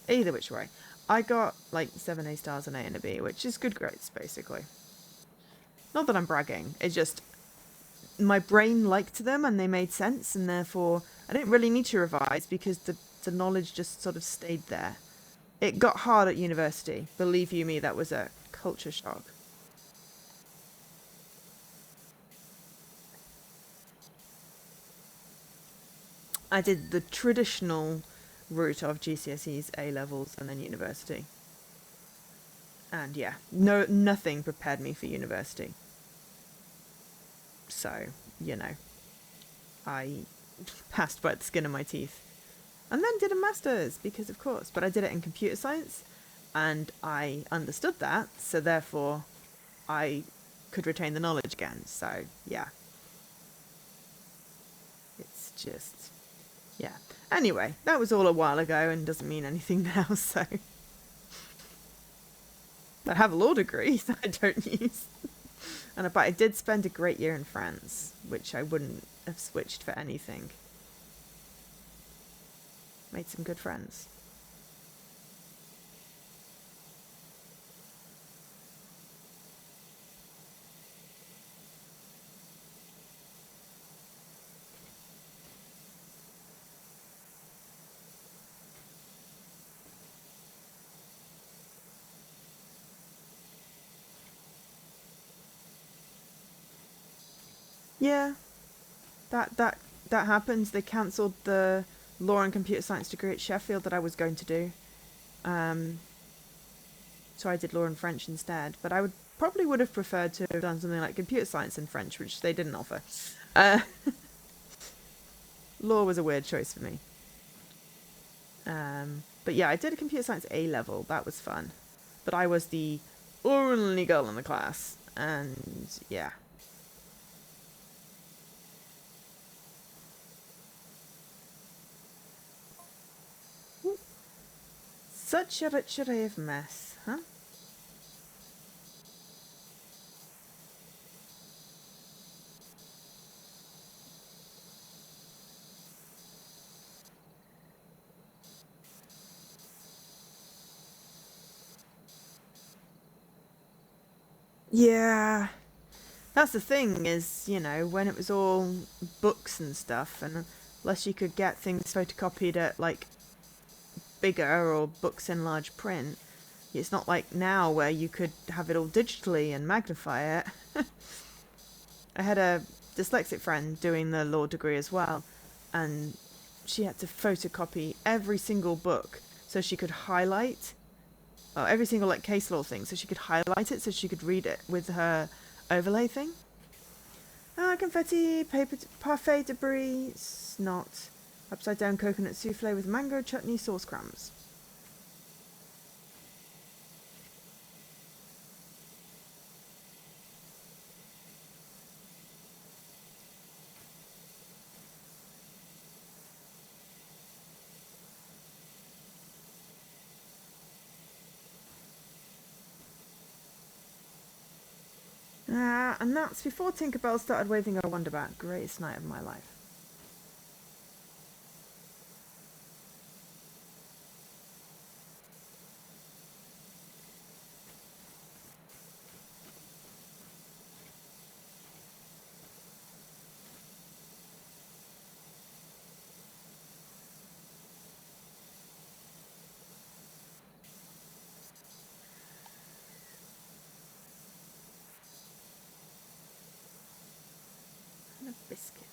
Either which way. I got like 7 A stars, an A and a B, which is good grades, basically. Not that I'm bragging. It's just my brain liked them and they made sense, and therefore I didn't really need to revise because the knowledge just sort of stayed there. It got hard at university. Believe you me, that was a culture shock. I did the traditional route of GCSEs, A-levels, and then university. And yeah, nothing prepared me for university. So, you know, I passed by the skin of my teeth. And then did a master's, because of course. But I did it in computer science, and I understood that, so therefore I could retain the knowledge again. So, yeah. It's just... yeah. Anyway, that was all a while ago and doesn't mean anything now, so... I have a law degree that I don't use. But I did spend a great year in France, which I wouldn't have switched for anything. Made some good friends. Yeah, that happens. They cancelled the law and computer science degree at Sheffield that I was going to do. So I did law and French instead. But I probably would have preferred to have done something like computer science and French, which they didn't offer. Law was a weird choice for me. But yeah, I did a computer science A-level. That was fun. But I was the only girl in the class. And yeah. Such a rich array of mess, huh? Yeah. That's the thing is, you know, when it was all books and stuff, and unless you could get things photocopied at, like, bigger or books in large print, it's not like now where you could have it all digitally and magnify it. I had a dyslexic friend doing the law degree as well, and she had to photocopy every single book so she could highlight, well, every single like case law thing, so she could highlight it so she could read it with her overlay thing. Confetti, paper, parfait debris, snot, upside down coconut souffle with mango chutney sauce crumbs. And that's before Tinkerbell started waving her wand about. Greatest night of my life. And a biscuit.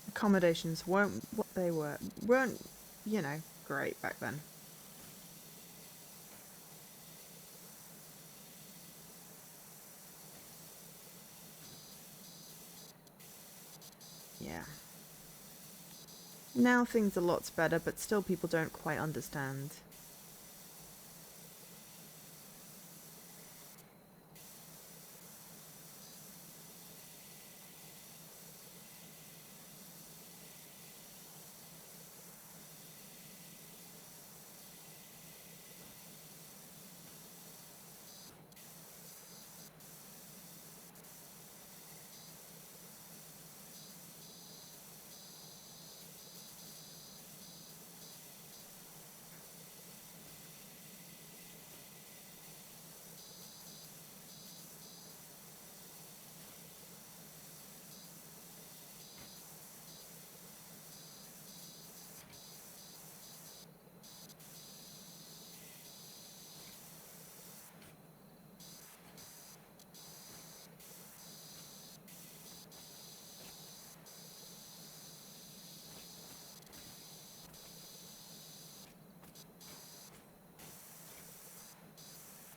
Accommodations weren't what they weren't, you know, great back then. Yeah. Now things are lots better, but still people don't quite understand.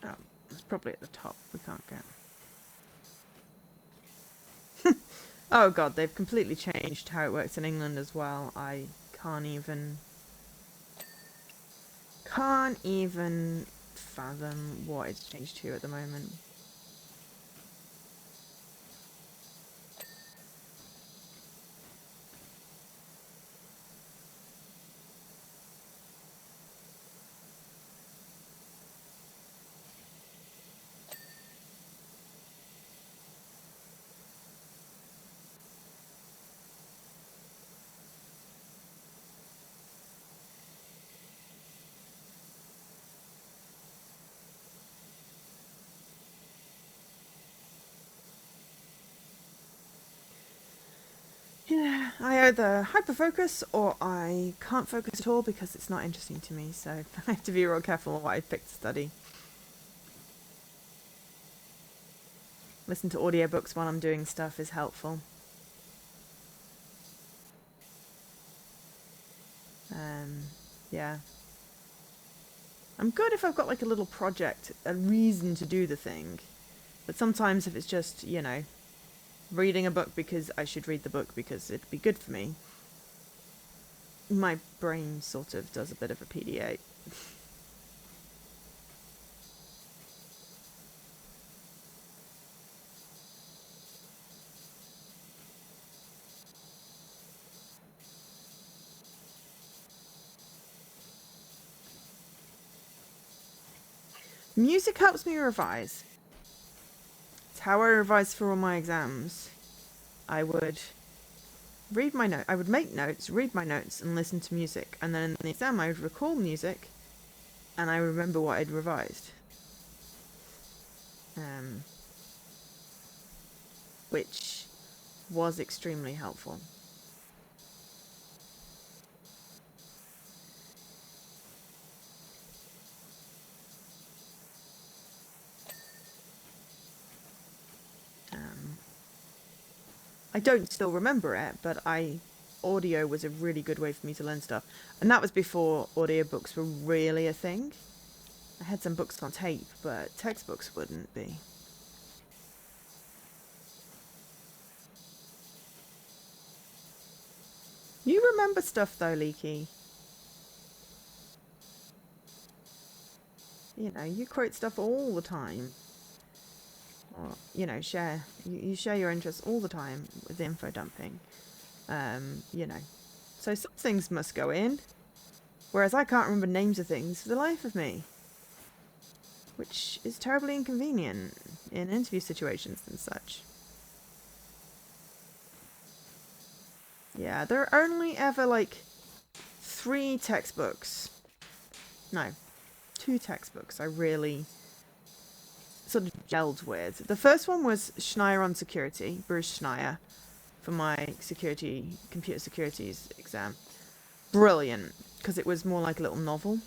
Oh, it's probably at the top. We can't get. Oh god, they've completely changed how it works in England as well. I can't even fathom what it's changed to at the moment. Yeah, I either hyperfocus or I can't focus at all because it's not interesting to me, so I have to be real careful on what I pick to study. Listen to audiobooks while I'm doing stuff is helpful. Yeah. I'm good if I've got like a little project, a reason to do the thing. But sometimes if it's just, you know, reading a book because I should read the book because it'd be good for me, my brain sort of does a bit of a PDA. Music helps me revise. It's how I revise for all my exams. I would I would make notes, read my notes, and listen to music. And then in the exam, I would recall music, and I remember what I'd revised. Which was extremely helpful. I don't still remember it, but audio was a really good way for me to learn stuff. And that was before audiobooks were really a thing. I had some books on tape, but textbooks wouldn't be. You remember stuff though, Leaky. You know, you quote stuff all the time. or, you know, you share your interests all the time with info dumping. You know, so some things must go in, whereas I can't remember names of things for the life of me, which is terribly inconvenient in interview situations and such. Yeah, there are only ever like 3 textbooks. No, 2 textbooks I really sort of gelled with. The first one was Schneier on security, Bruce Schneier, for my computer securities exam. Brilliant, because it was more like a little novel.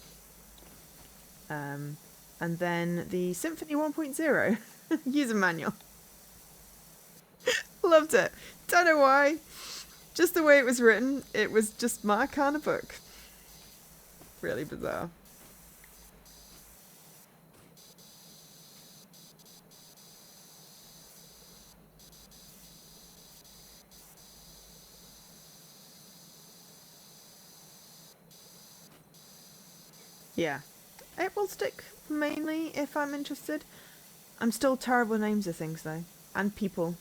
And then the Symphony 1.0 user manual. Loved it. Don't know why. Just the way it was written, it was just my kind of book. Really bizarre. Yeah. It will stick mainly if I'm interested. I'm still terrible with names of things though. And people.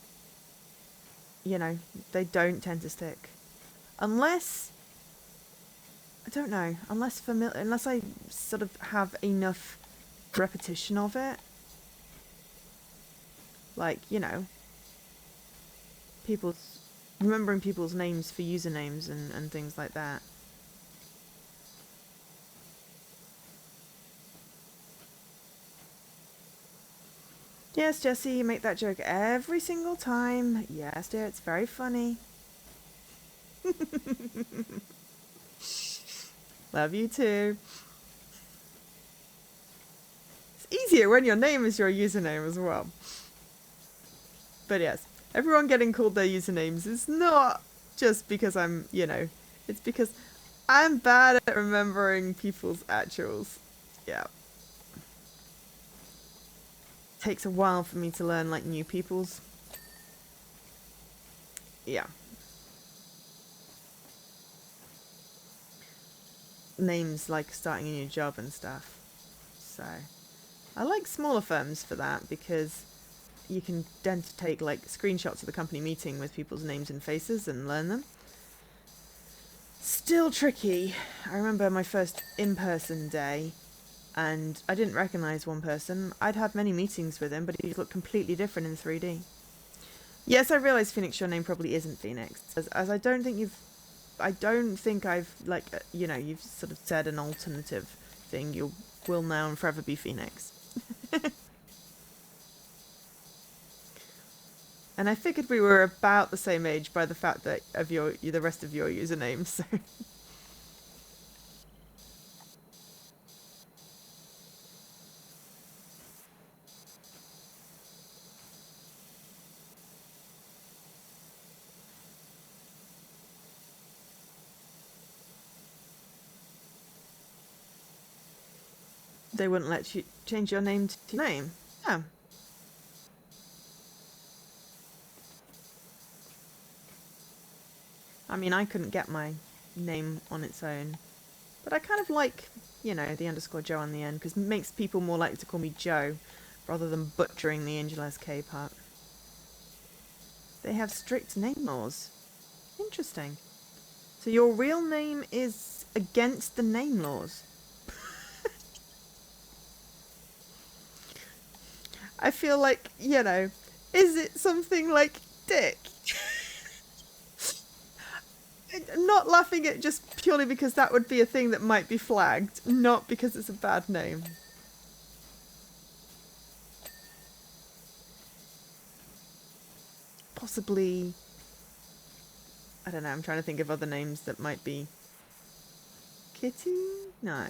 You know, they don't tend to stick. Unless, I don't know, unless I sort of have enough repetition of it. Like, you know, remembering people's names for usernames and things like that. Yes, Jesse, you make that joke every single time. Yes, dear, it's very funny. Love you too. It's easier when your name is your username as well. But yes, everyone getting called their usernames is not just because I'm, you know, it's because I'm bad at remembering people's actuals. Yeah. Takes a while for me to learn like new people's. Yeah. Names like starting a new job and stuff. So I like smaller firms for that because you can then take like screenshots of the company meeting with people's names and faces and learn them. Still tricky. I remember my first in-person day and I didn't recognize one person. I'd had many meetings with him, but he looked completely different in 3D. Yes, I realise, Phoenix, your name probably isn't Phoenix, as I don't think I've, like, you know, you've sort of said an alternative thing. You will now and forever be Phoenix. And I figured we were about the same age by the fact that of the rest of your usernames. So. They wouldn't let you change your name to your name. Yeah. I mean, I couldn't get my name on its own. But I kind of like, you know, the underscore Joe on the end because it makes people more likely to call me Joe rather than butchering the Angel SK part. They have strict name laws. Interesting. So your real name is against the name laws. I feel like, you know, is it something like Dick? I'm not laughing at just purely because that would be a thing that might be flagged, not because it's a bad name. Possibly, I don't know, I'm trying to think of other names that might be. Kitty? No.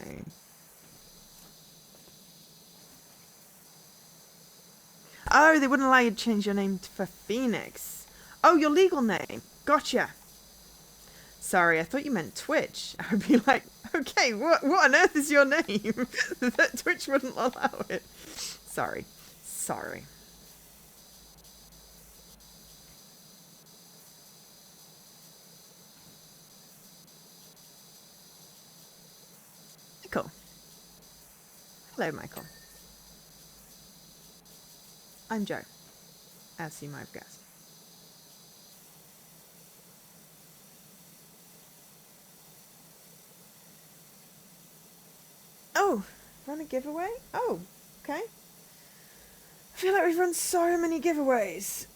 Oh, they wouldn't allow you to change your name for Phoenix. Oh, your legal name. Gotcha. Sorry, I thought you meant Twitch. I would be like, okay, what on earth is your name? That Twitch wouldn't allow it. Sorry. Michael. Hello, Michael. I'm Joe. as you might have guessed. Oh, run a giveaway? Oh, okay. I feel like we've run so many giveaways.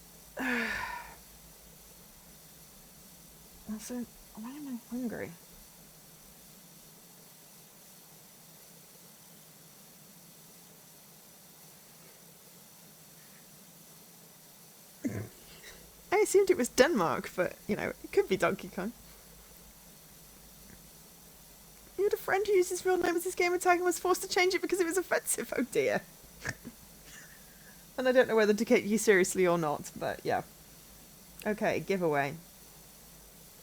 Also, why am I hungry? I assumed it was Denmark, but, you know, it could be Donkey Kong. You had a friend who used his real name as his gamer tag and was forced to change it because it was offensive. Oh dear. And I don't know whether to take you seriously or not, but yeah. Okay, giveaway.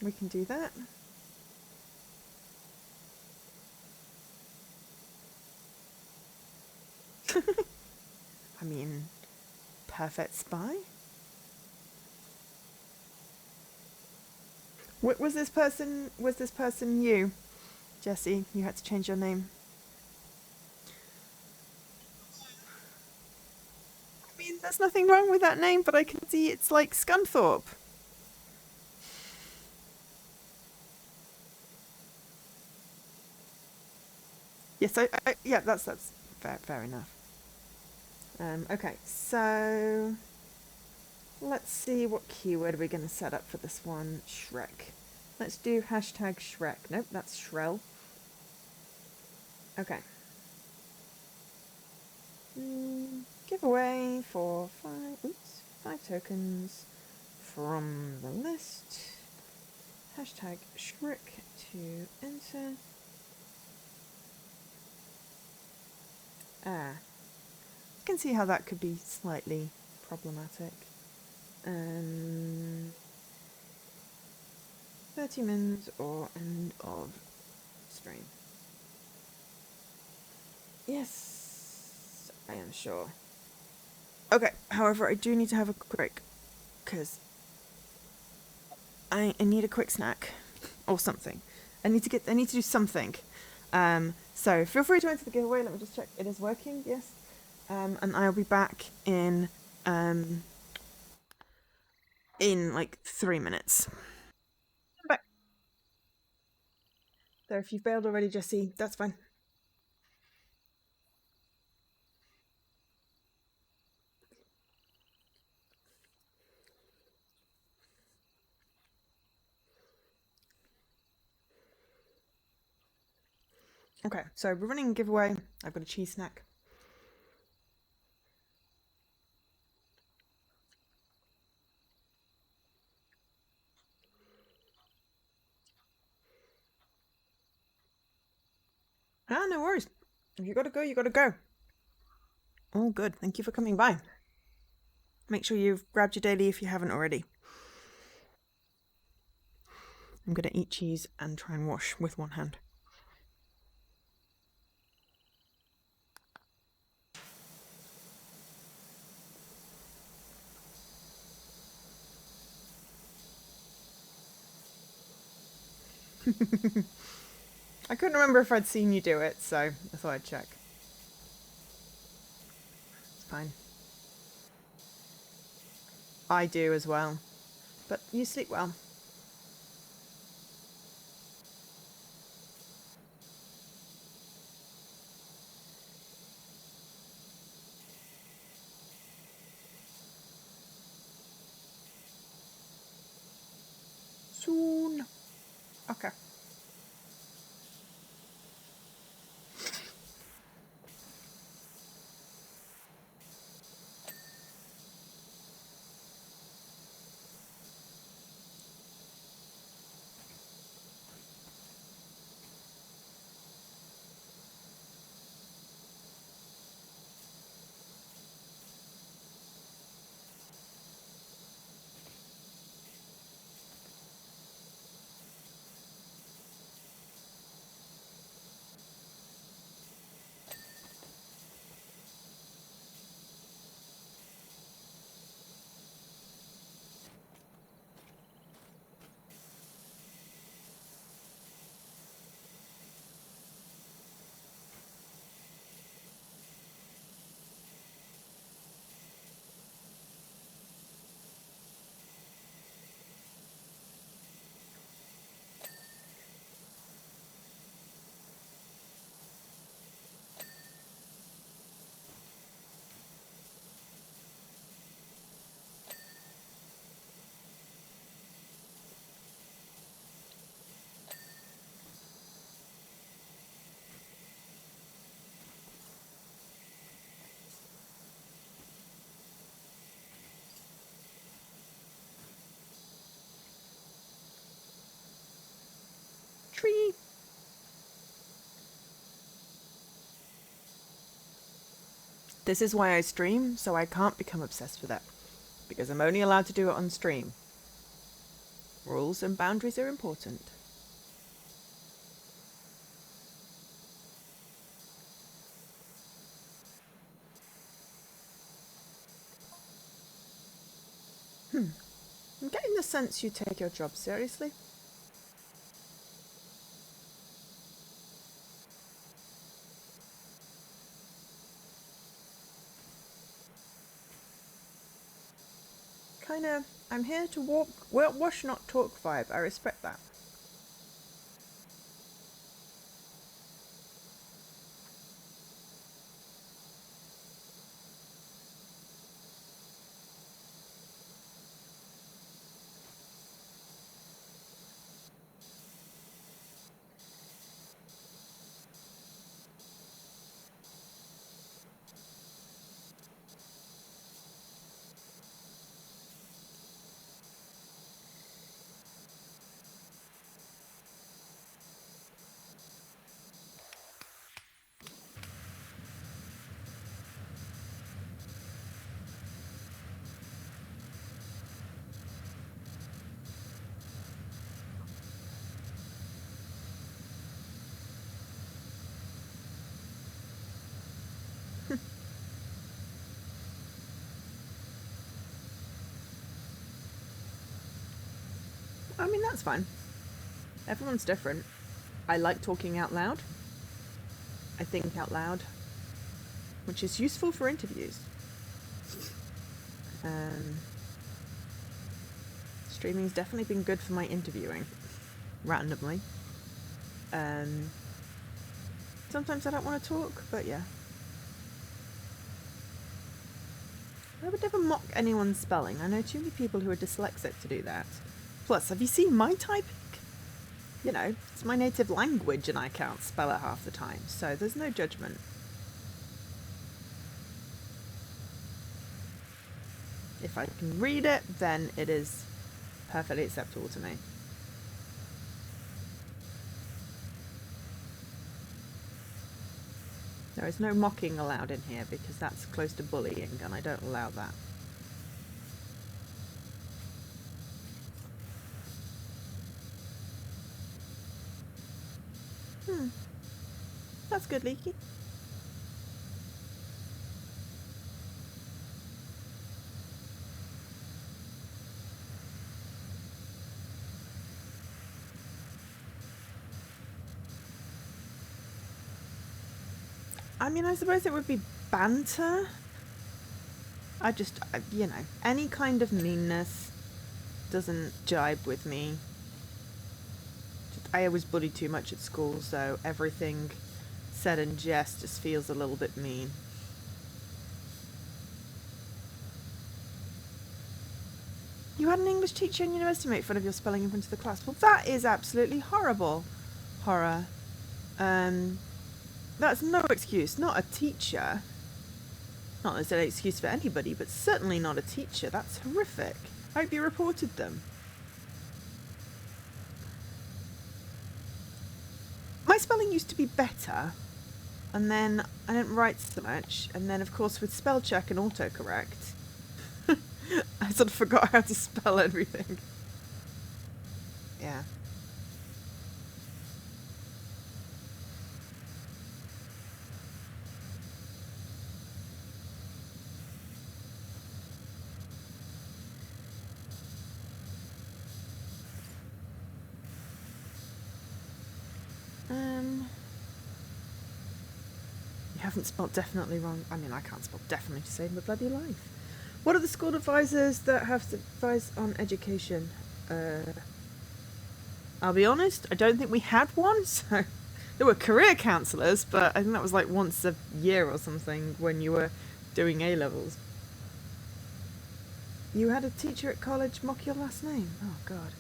We can do that. I mean, perfect spy? Was this person you? Jesse, you had to change your name. I mean, there's nothing wrong with that name, but I can see it's like Scunthorpe. Yes, yeah, that's fair enough. Okay, so let's see what keyword we're going to set up for this one. Shrek. Let's do hashtag Shrek. Nope, that's Shrell. Okay. Giveaway for 5 tokens from the list. Hashtag Shrek to enter. I can see how that could be slightly problematic. 30 minutes or end of stream. Yes, I am sure. Okay, however, I do need to have a quick break because I need a quick snack or something. I need to do something. So feel free to enter the giveaway. Let me just check it is working. Yes. And I'll be back in like 3 minutes. I'm back. So if you've bailed already, Jesse, that's fine. Okay, so we're running a giveaway. I've got a cheese snack. Ah, no worries. If you gotta go, you gotta go. All good. Thank you for coming by. Make sure you've grabbed your daily if you haven't already. I'm gonna eat cheese and try and wash with one hand. I couldn't remember if I'd seen you do it, so I thought I'd check. It's fine. I do as well. But you sleep well. Soon. Okay. This is why I stream, so I can't become obsessed with it. Because I'm only allowed to do it on stream. Rules and boundaries are important. I'm getting the sense you take your job seriously. Kinda, I'm here to wash not talk vibe. I respect that. I mean, that's fine. Everyone's different. I like talking out loud. I think out loud, which is useful for interviews. Streaming's definitely been good for my interviewing, randomly. Sometimes I don't want to talk, but yeah. I would never mock anyone's spelling. I know too many people who are dyslexic to do that. Plus, have you seen my typing? You know, it's my native language and I can't spell it half the time, so there's no judgment. If I can read it, then it is perfectly acceptable to me. There is no mocking allowed in here because that's close to bullying and I don't allow that. That's good, Leaky. I mean, I suppose it would be banter. You know, any kind of meanness doesn't jibe with me. I was bullied too much at school, so everything said in jest just feels a little bit mean. You had an English teacher in university make fun of your spelling in front of the class. Well, that is absolutely horrible. Horror. That's no excuse. Not a teacher. Not as an excuse for anybody, but certainly not a teacher. That's horrific. I hope you reported them. My spelling used to be better, and then I didn't write so much, and then of course with spell check and autocorrect, I sort of forgot how to spell everything. Yeah. You haven't spelled definitely wrong. I mean, I can't spell definitely to save my bloody life. What are the school advisors that have to advise on education? I'll be honest, I don't think we had one, so there were career counsellors, but I think that was like once a year or something when you were doing A-levels. You had a teacher at college mock your last name? Oh, God.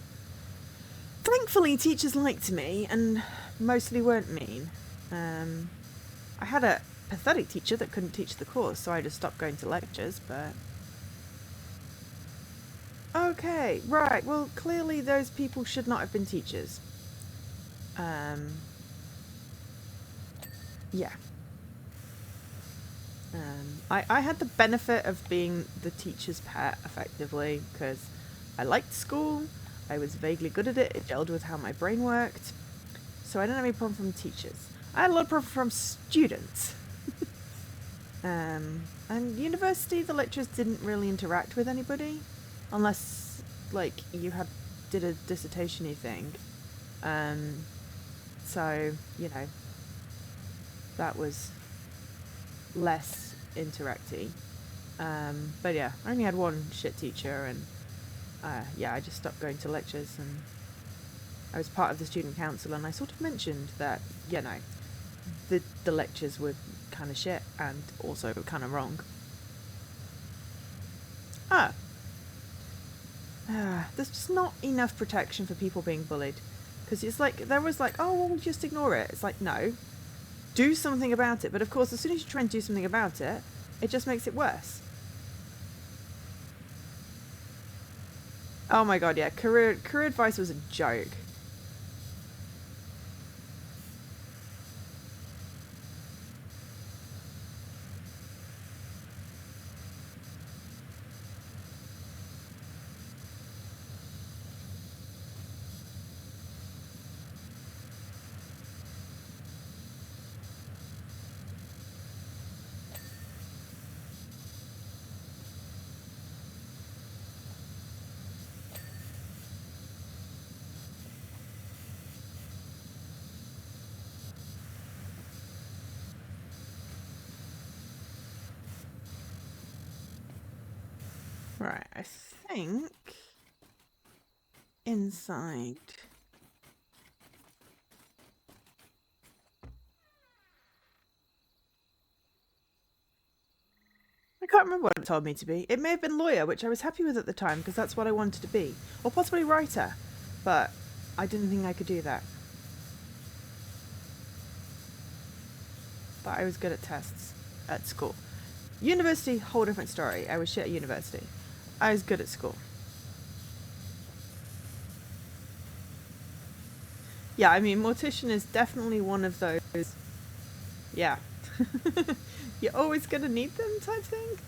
Thankfully, teachers liked me and mostly weren't mean. I had a pathetic teacher that couldn't teach the course, so I just stopped going to lectures, but... Okay, right, well, clearly those people should not have been teachers. Yeah. I had the benefit of being the teacher's pet, effectively, because I liked school, I was vaguely good at it, it gelled with how my brain worked, so I didn't have any problem from teachers. I had a lot of problem from students. And university, the lecturers didn't really interact with anybody, unless, like, you did a dissertation-y thing. So, you know, that was less interacty. But yeah, I only had one shit teacher, and yeah, I just stopped going to lectures, and I was part of the student council, and I sort of mentioned that, you know, the lectures were kind of shit and also kind of wrong. There's just not enough protection for people being bullied, because it's like there was like, oh, well, just ignore it. It's like, no, do something about it. But of course, as soon as you try and do something about it, it just makes it worse. Oh my god, yeah, career advice was a joke. Right, I think inside. I can't remember what it told me to be. It may have been lawyer, which I was happy with at the time because that's what I wanted to be, or possibly writer, but I didn't think I could do that. But I was good at tests at school. University, whole different story. I was shit at university. I was good at school. Yeah, I mean, mortician is definitely one of those. Yeah. You're always gonna need them type thing.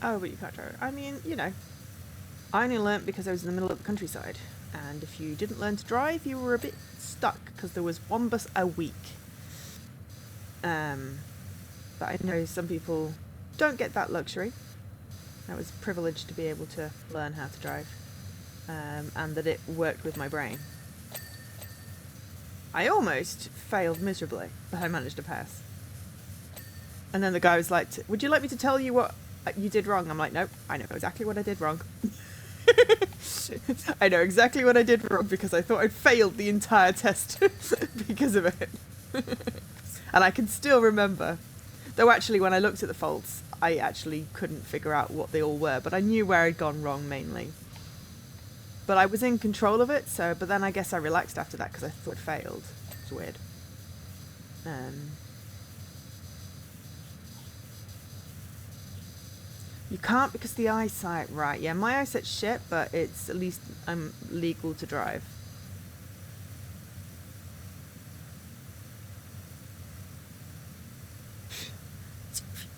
Oh, but you can't drive. I mean, you know, I only learnt because I was in the middle of the countryside, and if you didn't learn to drive, you were a bit stuck because there was one bus a week. But I know some people don't get that luxury. I was privileged to be able to learn how to drive, and that it worked with my brain. I almost failed miserably, but I managed to pass. And then the guy was like, "Would you like me to tell you what you did wrong?" I'm like, "Nope, I know exactly what I did wrong." I know exactly what I did wrong because I thought I'd failed the entire test because of it. And I can still remember. Though actually, when I looked at the faults, I actually couldn't figure out what they all were, but I knew where I'd gone wrong mainly. But I was in control of it, but then I guess I relaxed after that because I thought I'd failed. It's weird. You can't because the eyesight, right? Yeah, my eyesight's shit, but it's at least I'm legal to drive.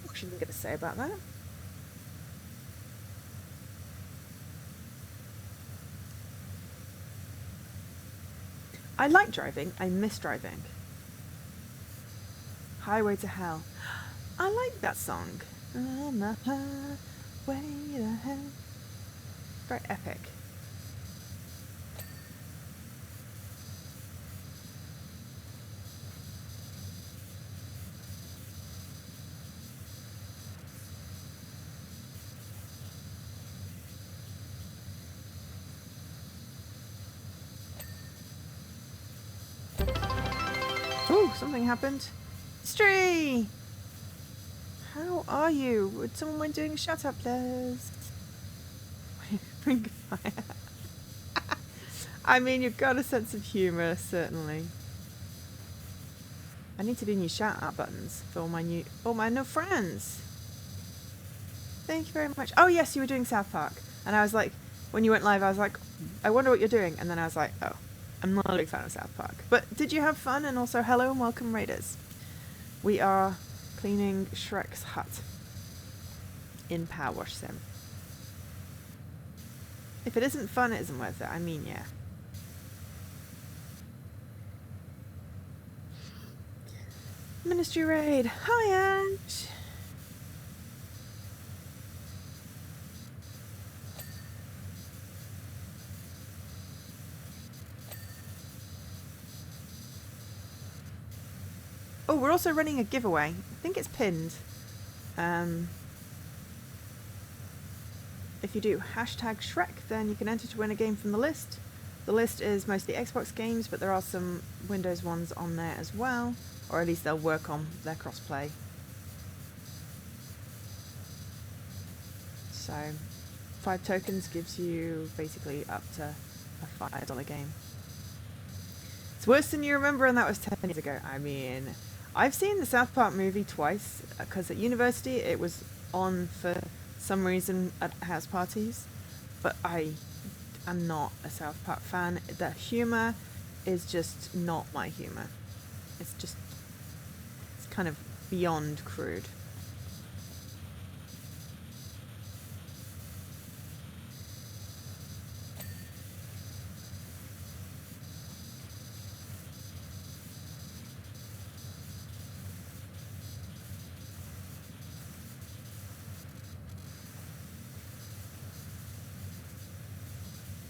What should I going to say about that? I like driving. I miss driving. Highway to Hell. I like that song. On the highway to hell. Very epic. Oh, something happened. History! How are you? Would someone mind doing a shout out, please? Bring fire. I mean, you've got a sense of humour, certainly. I need to do new shout out buttons for all my new friends. Thank you very much. Oh yes, you were doing South Park. And I was like, when you went live, I was like, I wonder what you're doing. And then I was like, oh, I'm not a big fan of South Park. But did you have fun? And also, hello and welcome, Raiders. We are cleaning Shrek's hut in PowerWash Sim. If it isn't fun, it isn't worth it. I mean, yeah. Ministry Raid. Hi, Ash. Oh, we're also running a giveaway. I think it's pinned. If you do hashtag Shrek, then you can enter to win a game from the list. The list is mostly Xbox games, but there are some Windows ones on there as well. Or at least they'll work on their crossplay. So 5 tokens gives you basically up to a $5 game. It's worse than you remember, and that was 10 years ago. I mean, I've seen the South Park movie twice, because at university it was on for some reason at house parties, but I am not a South Park fan. The humour is just not my humour. It's kind of beyond crude.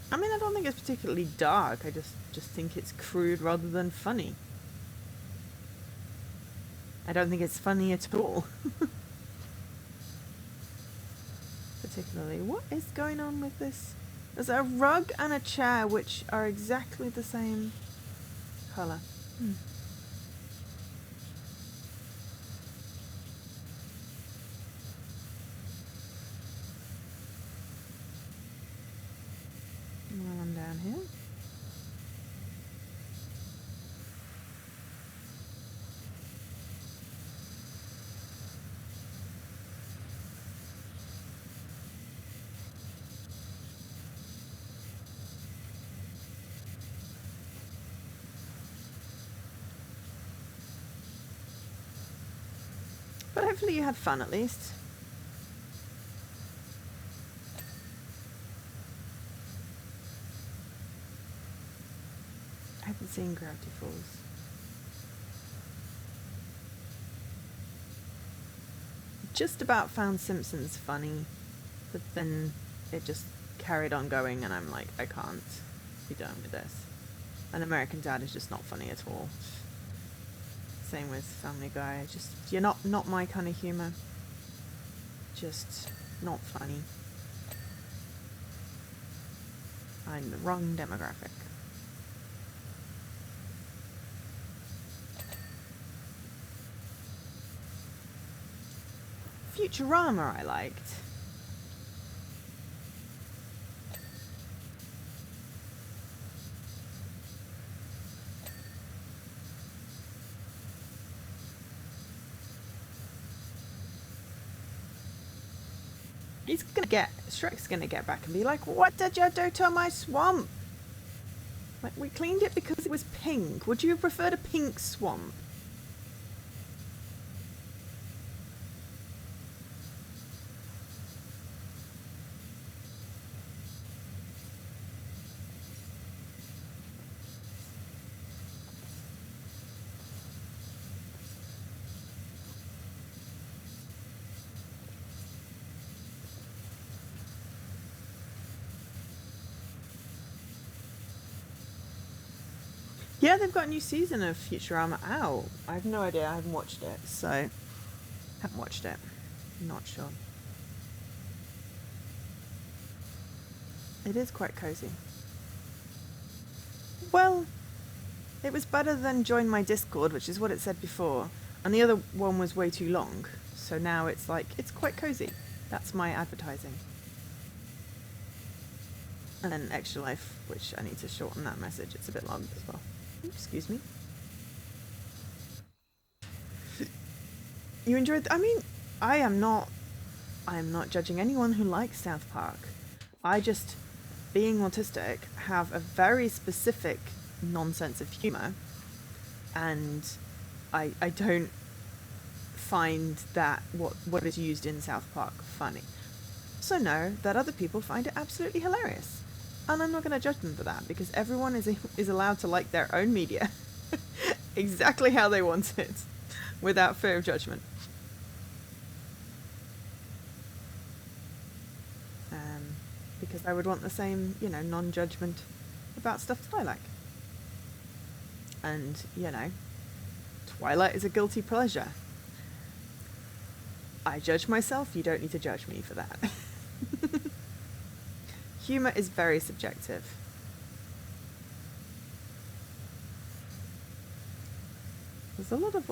I mean, I don't think it's particularly dark. I just think it's crude rather than funny. I don't think it's funny at all. Particularly. What is going on with this? There's a rug and a chair which are exactly the same colour. While I'm down here. But hopefully you had fun at least. I haven't seen Gravity Falls. Just about found Simpsons funny, but then it just carried on going and I'm like, I can't be done with this. And American Dad is just not funny at all. Same with Family Guy. Just, you're not my kind of humour. Just not funny. I'm the wrong demographic. Futurama I liked. Shrek's gonna get back and be like, what did you do to my swamp? Like, we cleaned it because it was pink. Would you have preferred a pink swamp? Yeah, they've got a new season of Futurama out. I have no idea. I haven't watched it, so haven't watched it. Not sure. It is quite cozy. Well, it was better than join my Discord, which is what it said before, and the other one was way too long. So now it's like, it's quite cozy. That's my advertising. And then Extra Life, which I need to shorten that message. It's a bit long as well. Excuse me. You enjoyed? I mean, I am not. I am not judging anyone who likes South Park. I just, being autistic, have a very specific nonsense of humor, and I don't find that what is used in South Park funny. So know that other people find it absolutely hilarious, and I'm not going to judge them for that, because everyone is allowed to like their own media exactly how they want it, without fear of judgment. Because I would want the same, non-judgment about stuff that I like. And, Twilight is a guilty pleasure. I judge myself, you don't need to judge me for that. Humour is very subjective. There's a lot of,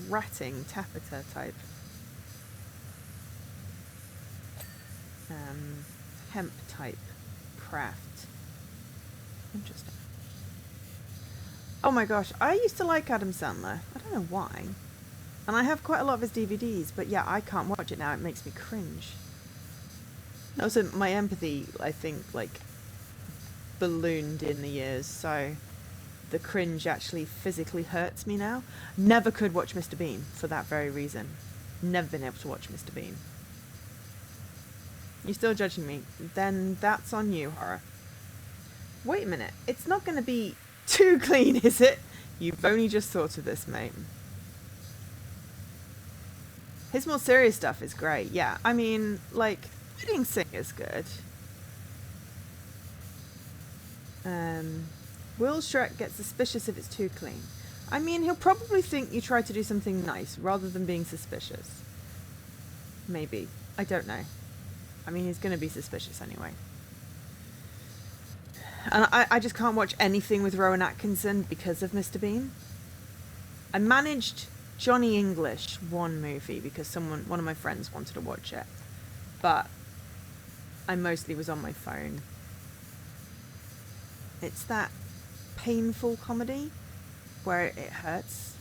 ratting, tappeta type. Hemp type craft. Interesting. Oh my gosh, I used to like Adam Sandler. I don't know why. And I have quite a lot of his DVDs, but yeah, I can't watch it now. It makes me cringe. Also, my empathy, I think, ballooned in the years, so the cringe actually physically hurts me now. Never could watch Mr. Bean for that very reason. Never been able to watch Mr. Bean. You're still judging me? Then that's on you, horror. Wait a minute. It's not going to be too clean, is it? You've only just thought of this, mate. His more serious stuff is great. Yeah, I mean, Wedding Singer's good. Will Shrek get suspicious if it's too clean? I mean, he'll probably think you tried to do something nice rather than being suspicious. Maybe. I don't know. I mean, he's going to be suspicious anyway. And I just can't watch anything with Rowan Atkinson because of Mr. Bean. I managed Johnny English, one movie, because one of my friends wanted to watch it. But I mostly was on my phone. It's that painful comedy where it hurts.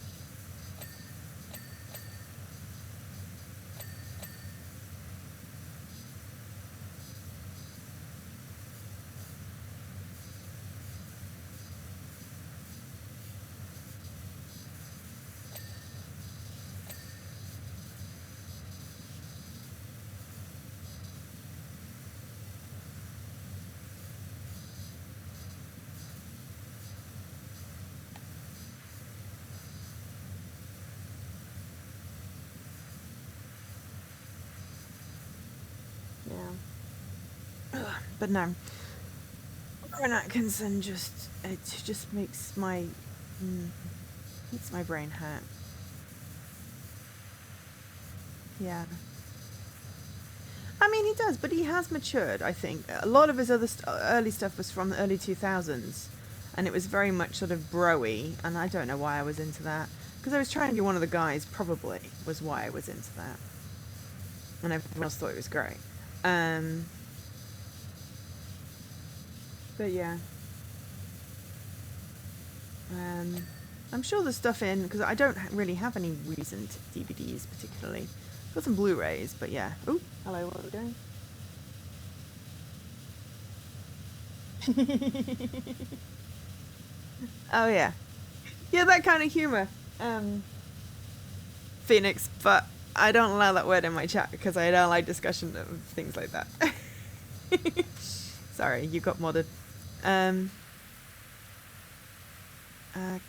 Yeah. But no. Rowan Atkinson just makes my brain hurt. Yeah. I mean, he does, but he has matured, I think. A lot of his other early stuff was from the early 2000s, and it was very much sort of bro-y, and I don't know why I was into that. Because I was trying to be one of the guys, probably, was why I was into that. And everyone else thought it was great. But yeah. I'm sure there's stuff in, because I don't really have any recent DVDs particularly. I've got some Blu-rays, but yeah. Ooh, hello, what are we doing? Oh yeah. Yeah, that kind of humour. Phoenix, but I don't allow that word in my chat because I don't like discussion of things like that. Sorry, you got modded.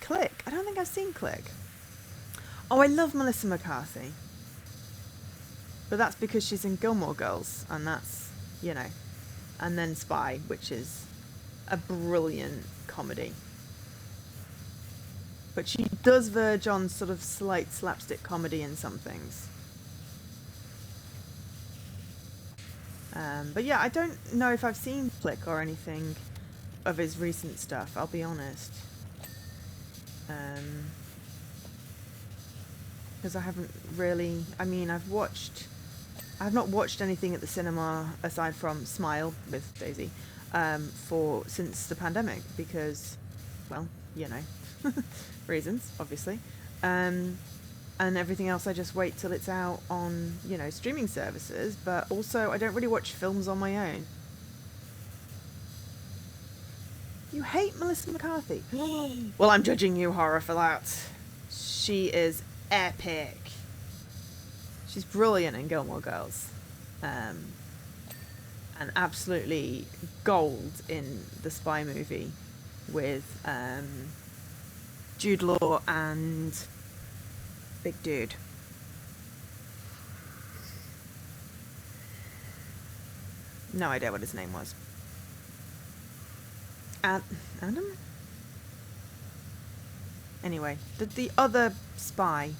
Click. I don't think I've seen Click. Oh, I love Melissa McCarthy. But that's because she's in Gilmore Girls, and that's, and then Spy, which is a brilliant comedy. But she does verge on sort of slight slapstick comedy in some things. But yeah, I don't know if I've seen Click or anything of his recent stuff, I'll be honest. Because I haven't really... I mean, I've not watched anything at the cinema aside from Smile with Daisy since the pandemic because, well, reasons, obviously. and everything else I just wait till it's out on, you know, streaming services. But also I don't really watch films on my own. You hate Melissa McCarthy. Well, I'm judging you, Horror, for that. She is epic. She's brilliant in Gilmore Girls. And absolutely gold in the spy movie with Jude Law and Big Dude. No idea what his name was. Adam? Anyway, the other spy.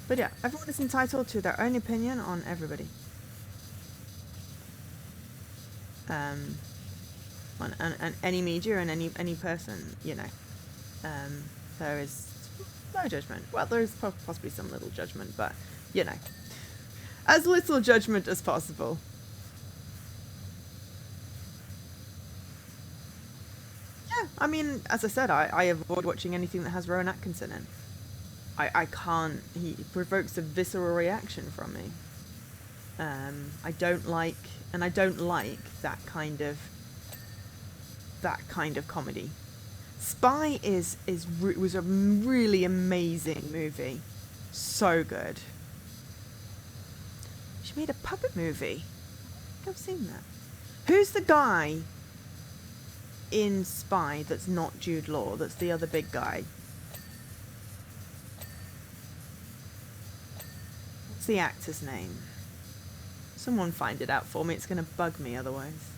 But yeah, everyone is entitled to their own opinion on everybody. On any media and any person, you know. There is no judgment. Well, there is possibly some little judgment, but, you know, as little judgment as possible. Yeah, I mean, as I said, I avoid watching anything that has Rowan Atkinson in. I can't. He provokes a visceral reaction from me. I don't like that kind of comedy. Spy was a really amazing movie, so good. She made a puppet movie. I think I've seen that. Who's the guy in Spy that's not Jude Law? That's the other big guy. What's the actor's name? Someone find it out for me. It's going to bug me otherwise.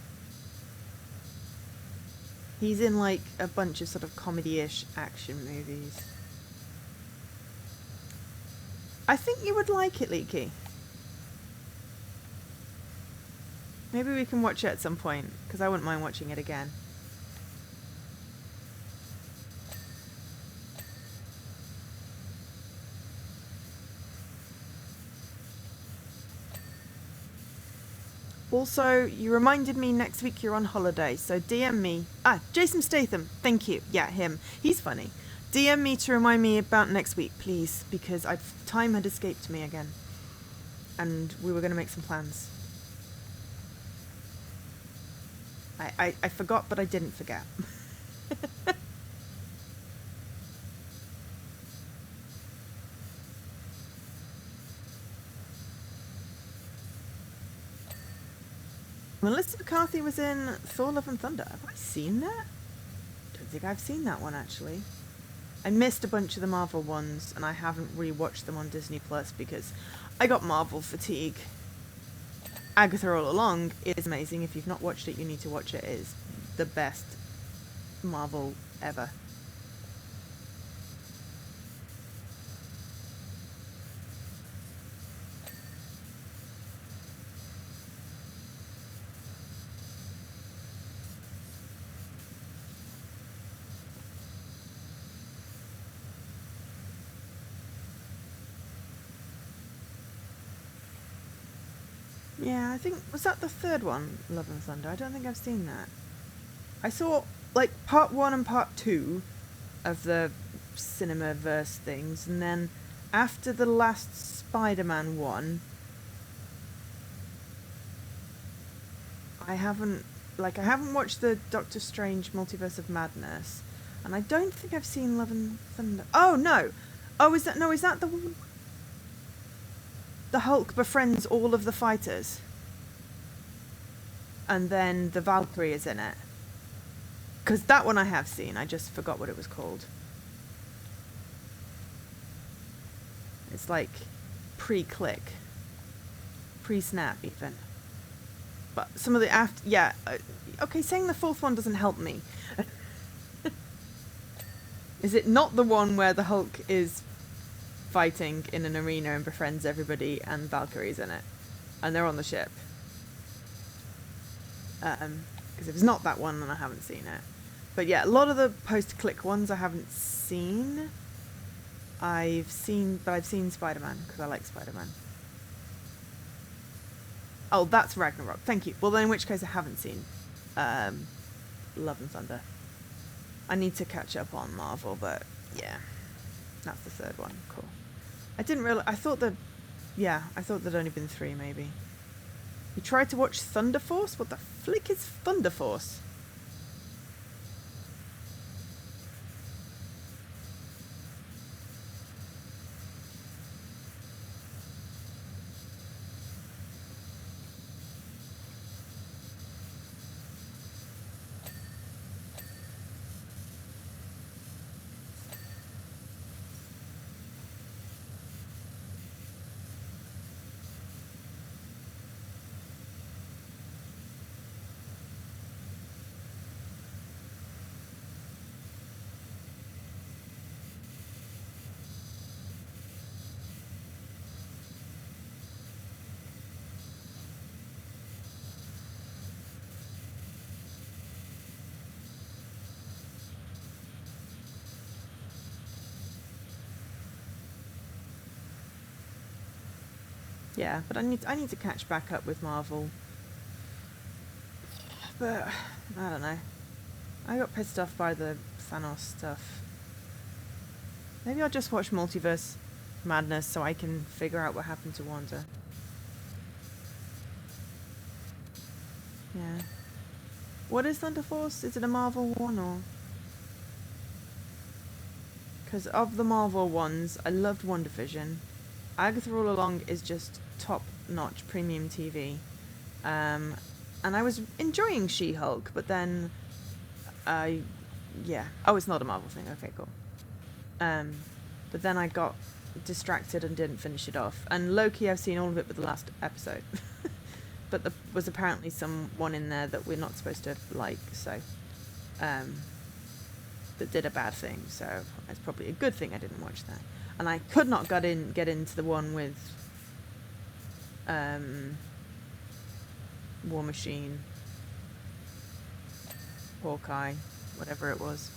He's in like a bunch of sort of comedy-ish action movies. I think you would like it, Leaky. Maybe we can watch it at some point, because I wouldn't mind watching it again. Also, you reminded me next week you're on holiday, so DM me. Jason Statham, thank you. Yeah, him. He's funny. DM me to remind me about next week, please, because time had escaped me again. And we were going to make some plans. I forgot, but I didn't forget. Melissa McCarthy was in Thor: Love and Thunder. Have I seen that? I don't think I've seen that one, actually. I missed a bunch of the Marvel ones, and I haven't rewatched them on Disney Plus because I got Marvel fatigue. Agatha All Along is amazing. If you've not watched it, you need to watch it. It is the best Marvel ever. Yeah, I think, was that the third one, Love and Thunder? I don't think I've seen that. I saw, like, part 1 and part 2 of the Cinemaverse things, and then after the last Spider-Man one, I haven't watched the Doctor Strange Multiverse of Madness, and I don't think I've seen Love and Thunder. Oh, no! Oh, is that the one? The Hulk befriends all of the fighters. And then the Valkyrie is in it. Because that one I have seen. I just forgot what it was called. It's like pre-click. Pre-snap even. But some of the after... Yeah. Okay, saying the fourth one doesn't help me. Is it not the one where the Hulk is fighting in an arena and befriends everybody and Valkyrie's in it? And they're on the ship. Because if it's not that one, then I haven't seen it. But yeah, a lot of the post-click ones I haven't seen. I've seen Spider-Man, because I like Spider-Man. Oh, that's Ragnarok. Thank you. Well, then in which case I haven't seen Love and Thunder. I need to catch up on Marvel, but yeah, that's the third one. Cool. I didn't realize. I thought there'd only been 3 maybe. You tried to watch Thunder Force? What the flick is Thunder Force? Yeah, but I need to catch back up with Marvel. But I don't know. I got pissed off by the Thanos stuff. Maybe I'll just watch Multiverse Madness so I can figure out what happened to Wanda. Yeah. What is Thunder Force? Is it a Marvel one or? Because of the Marvel ones, I loved WandaVision. Agatha All Along is just top-notch premium TV. And I was enjoying She-Hulk, but then yeah. Oh, it's not a Marvel thing. Okay, cool. But then I got distracted and didn't finish it off. And Loki, I've seen all of it but the last episode. But there was apparently someone in there that we're not supposed to like, so that did a bad thing, so it's probably a good thing I didn't watch that. And I could not get into the one with War Machine, Hawkeye, whatever it was.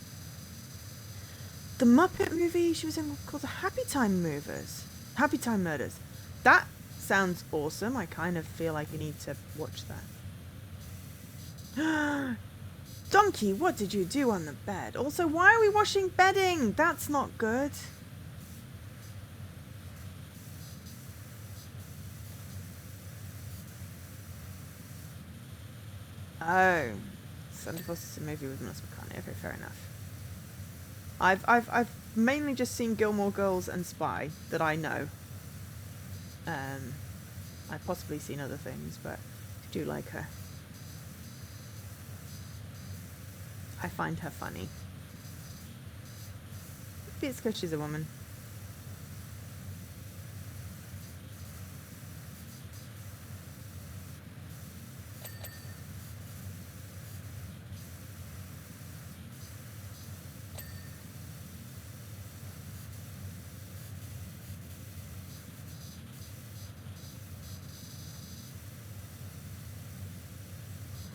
The Muppet movie she was in called the Happy Time Murders. That sounds awesome. I kind of feel like I need to watch that. Donkey, what did you do on the bed? Also, why are we washing bedding? That's not good. Oh, Thunder Force is a movie with Melissa McCartney. Okay, fair enough. I've mainly just seen Gilmore Girls and Spy that I know. I've possibly seen other things, but I do like her. I find her funny. Maybe it's because she's a woman.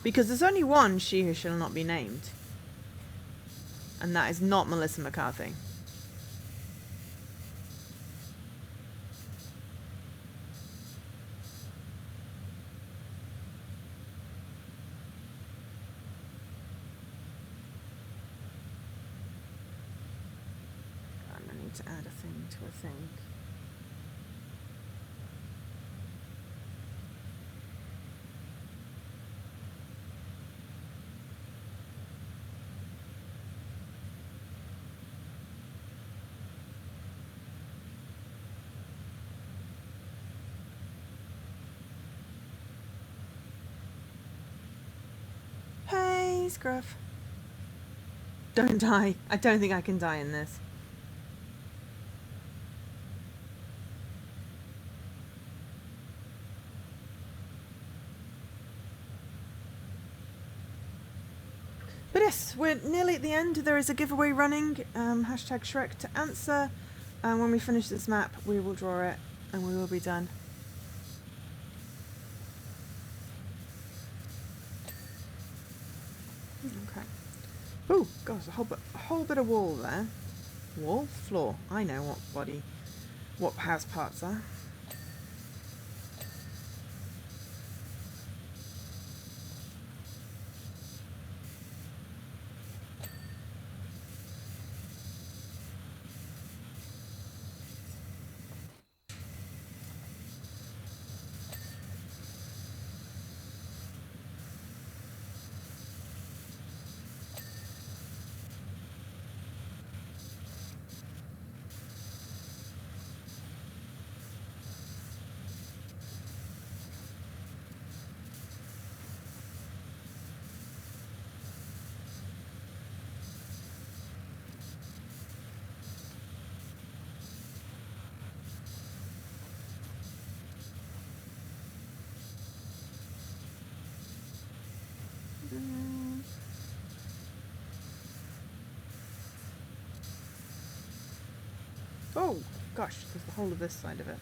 Because there's only one She Who Shall Not Be Named. And that is not Melissa McCarthy. I need to add a thing to a thing. Hey, Scruff. Don't die. I don't think I can die in this. But yes, we're nearly at the end. There is a giveaway running, hashtag Shrek to answer. And when we finish this map, we will draw it and we will be done. Okay. Oh, gosh, a whole bit of wall there. Wall? Floor. I know what house parts are. Oh, gosh, there's the whole of this side of it.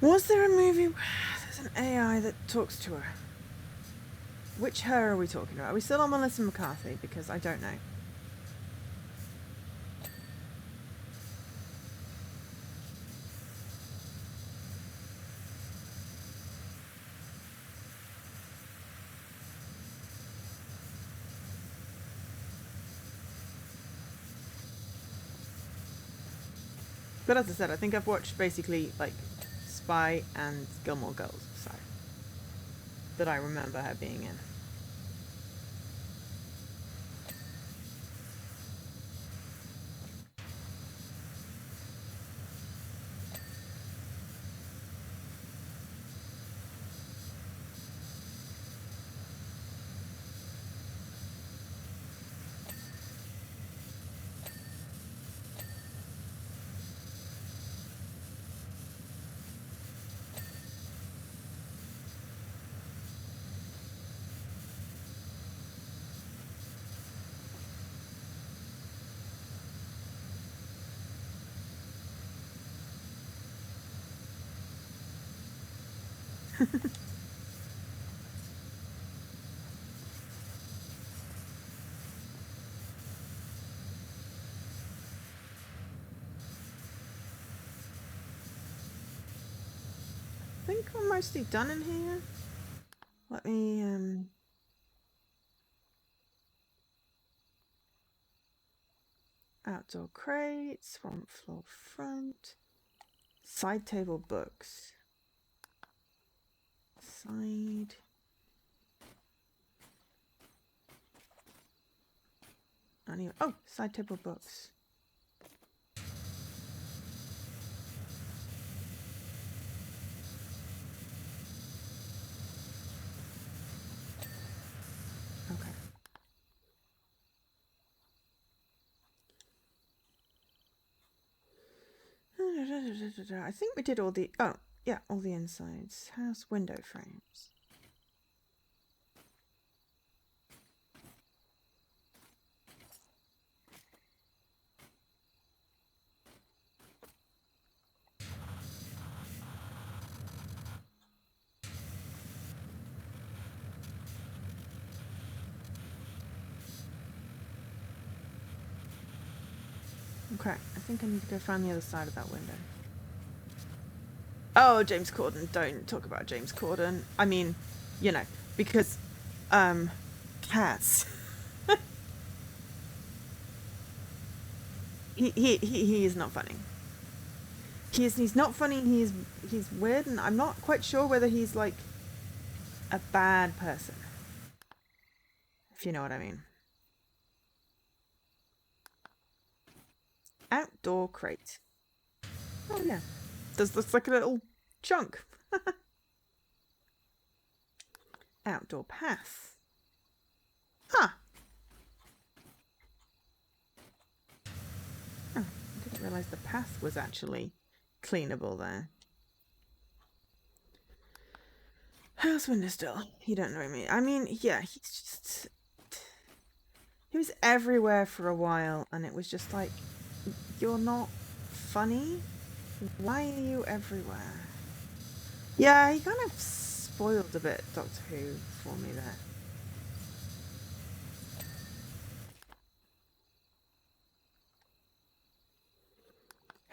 Was there a movie where there's an AI that talks to her? Which her are we talking about? Are we still on Melissa McCarthy? Because I don't know. But as I said, I think I've watched basically like Spy and Gilmore Girls, so that I remember her being in. I think we're mostly done in here. Let me outdoor crates, front floor front, side table books, side. Anyway, oh, side table books. Okay. I think we did all the, oh, yeah, all the insides. House window frames. Okay, I think I need to go find the other side of that window. Oh, James Corden, don't talk about James Corden. I mean, you know, because, cats. he is not funny. He's not funny. He's weird, and I'm not quite sure whether he's like a bad person, if you know what I mean. Outdoor crate. Oh yeah, this looks like a little chunk. Outdoor path. Huh. Oh, I didn't realise the path was actually cleanable there. House window still. You don't know me. I mean, yeah, he was everywhere for a while, and it was just like, you're not funny? Why are you everywhere? Yeah, he kind of spoiled a bit Doctor Who for me there.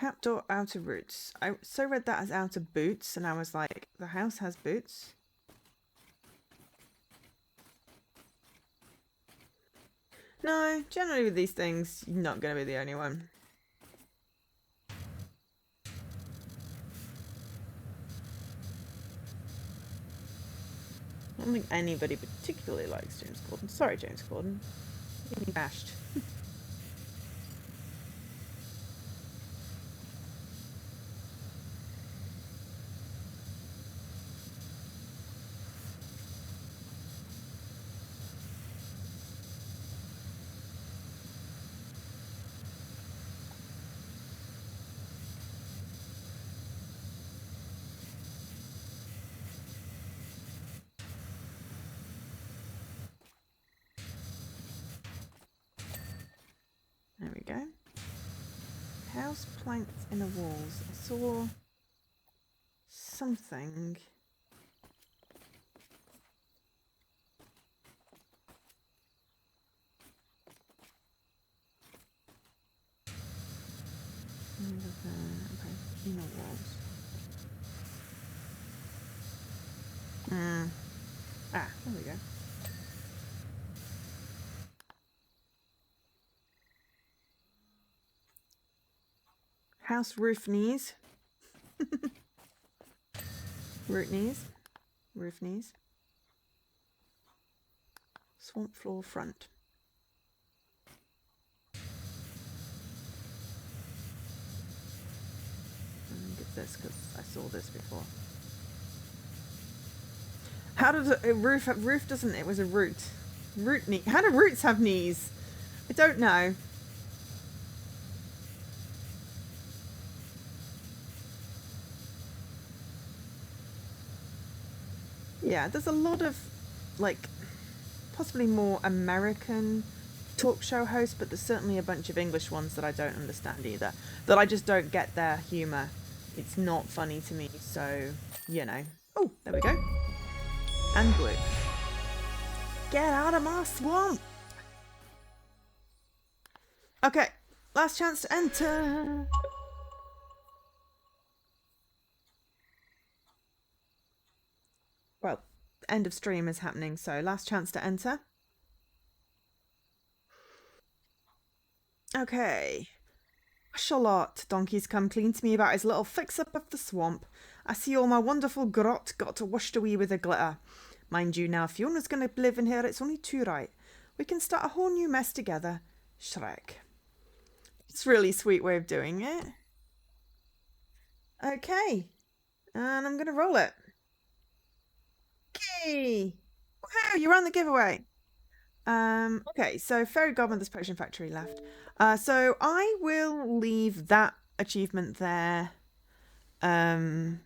Outdoor outer roots. I so read that as outer boots, and I was like, the house has boots? No, generally with these things, you're not going to be the only one. I don't think anybody particularly likes James Corden. Sorry, James Corden. You're getting bashed. go. House planks in the walls. I saw something. Okay, inner walls. Ah, there we go. House roof knees. Root knees. Roof knees. Swamp floor front. I think it's this because I saw this before. How does a roof doesn't it was a root. Root knee. How do roots have knees? I don't know. Yeah, there's a lot of like possibly more American talk show hosts, but there's certainly a bunch of English ones that I don't understand either. That I just don't get their humour. It's not funny to me, so you know. Oh, there we go. And blue. Get out of my swamp! Okay, last chance to enter. Well, end of stream is happening, so last chance to enter. Okay. Charlotte, Donkey's come clean to me about his little fix-up of the swamp. I see all my wonderful grot got washed away with a glitter. Mind you, now, if Fiona's going to live in here, it's only too right. We can start a whole new mess together. Shrek. It's a really sweet way of doing it. Okay. And I'm going to roll it. Okay. Wow, you're on the giveaway. Okay, so Fairy Godmother's Potion Factory left. So I will leave that achievement there. I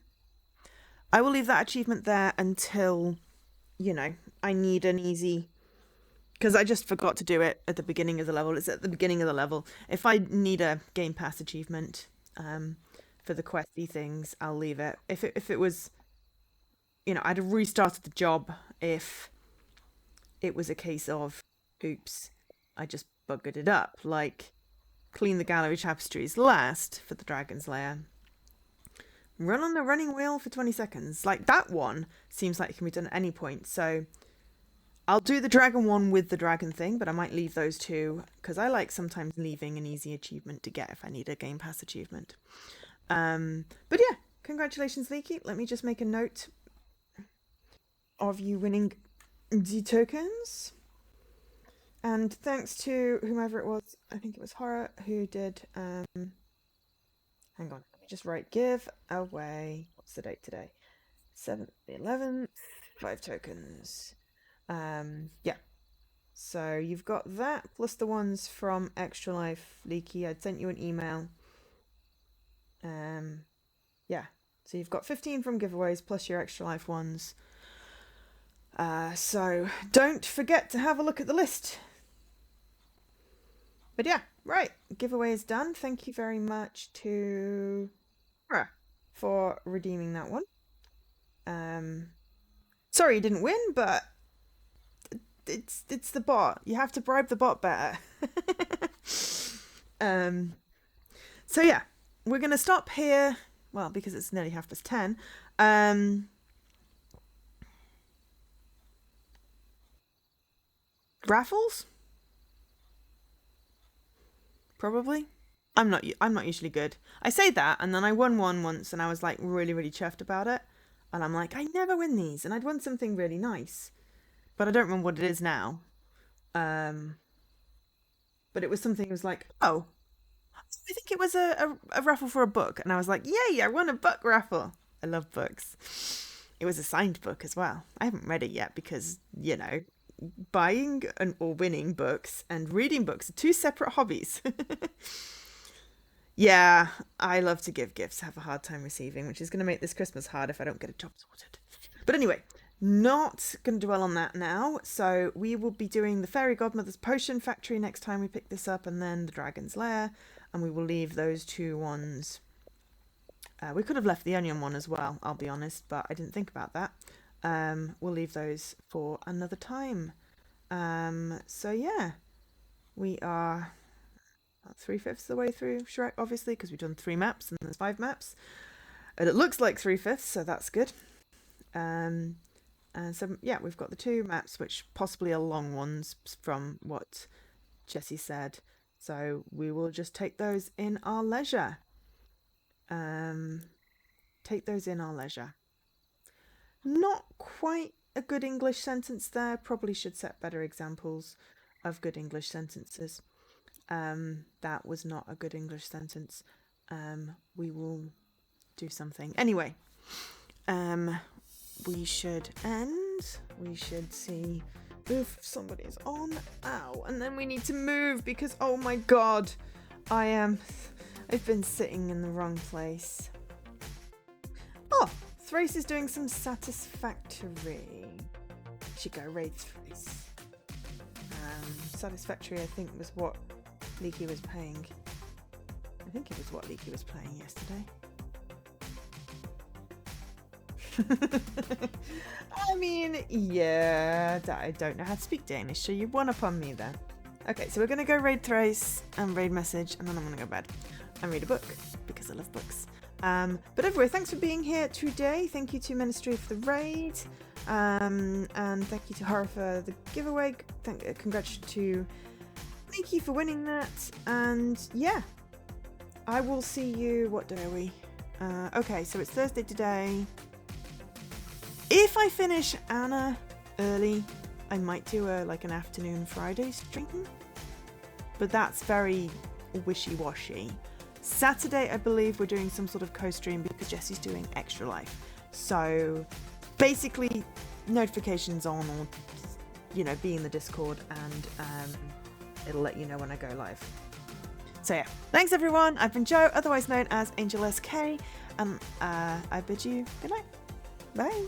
will leave that achievement there until, you know, I need an easy... Because I just forgot to do it at the beginning of the level. It's at the beginning of the level. If I need a Game Pass achievement for the questy things, I'll leave it. If it was... You know, I'd have restarted the job if it was a case of, oops, I just buggered it up. Like, clean the gallery tapestries last for the Dragon's Lair. Run on the running wheel for 20 seconds. Like, that one seems like it can be done at any point. So, I'll do the dragon one with the dragon thing, but I might leave those two, because I like sometimes leaving an easy achievement to get if I need a Game Pass achievement. But yeah, congratulations, Leaky. Let me just make a note of you winning the tokens. And thanks to whomever it was, I think it was Horror, who did, hang on, let me just write give away, what's the date today? 7th, the 11th, 5 tokens. Yeah. So you've got that, plus the ones from Extra Life, Leaky. I'd sent you an email. Yeah. So you've got 15 from giveaways, plus your Extra Life ones. So don't forget to have a look at the list. But yeah, right. Giveaway is done. Thank you very much to Sarah for redeeming that one. Sorry you didn't win, but it's the bot. You have to bribe the bot better. So yeah, we're gonna stop here. Well, because it's nearly 10:30. Raffles? Probably. I'm not usually good. I say that, and then I won one once, and I was like really, really chuffed about it. And I'm like, I never win these, and I'd won something really nice, but I don't remember what it is now. But it was something. It was like, oh, I think it was a raffle for a book, and I was like, yay! I won a book raffle. I love books. It was a signed book as well. I haven't read it yet because, you know, buying or winning books and reading books are two separate hobbies. Yeah, I love to give gifts, have a hard time receiving, which is going to make this Christmas hard if I don't get a job sorted. But anyway, Not going to dwell on that now. So we will be doing the Fairy Godmother's Potion Factory next time we pick this up, and then the Dragon's Lair, and we will leave those two ones. We could have left the Onion one as well, I'll be honest, but I didn't think about that. We'll leave those for another time. So yeah, we are 3/5 of the way through Shrek, obviously, because we've done 3 maps and there's 5 maps. And it looks like 3/5, so that's good. And so, yeah, we've got the 2 maps, which possibly are long ones from what Jessie said. So we will just take those in our leisure. Take those in our leisure. Not quite a good English sentence there. Probably should set better examples of good English sentences. That was not a good English sentence. We will do something. Anyway, we should end. We should see if somebody's on. Ow. And then we need to move because, oh my God, I've been sitting in the wrong place. Oh, Thrace is doing some satisfactory. Should go raid Thrace. Satisfactory, I think, was what Leaky was paying. I think it was what Leaky was playing yesterday. I mean, yeah, I don't know how to speak Danish, so you won up on me there. Okay, so we're going to go raid Thrace and raid Message, and then I'm going to go bed and read a book, because I love books. But anyway, thanks for being here today. Thank you to Ministry for the raid, and thank you to Horror for the giveaway. Congrats to Nikki for winning that, and yeah, I will see you. What day are we? Okay, so it's Thursday today. If I finish Anna early, I might do an afternoon Friday stream, but that's very wishy-washy. Saturday, I believe we're doing some sort of co-stream because Jessie's doing Extra Life. So basically, notifications on, or be in the Discord, and it'll let you know when I go live. So yeah, thanks everyone. I've been Jo, otherwise known as Angel SK, and I bid you good night. Bye.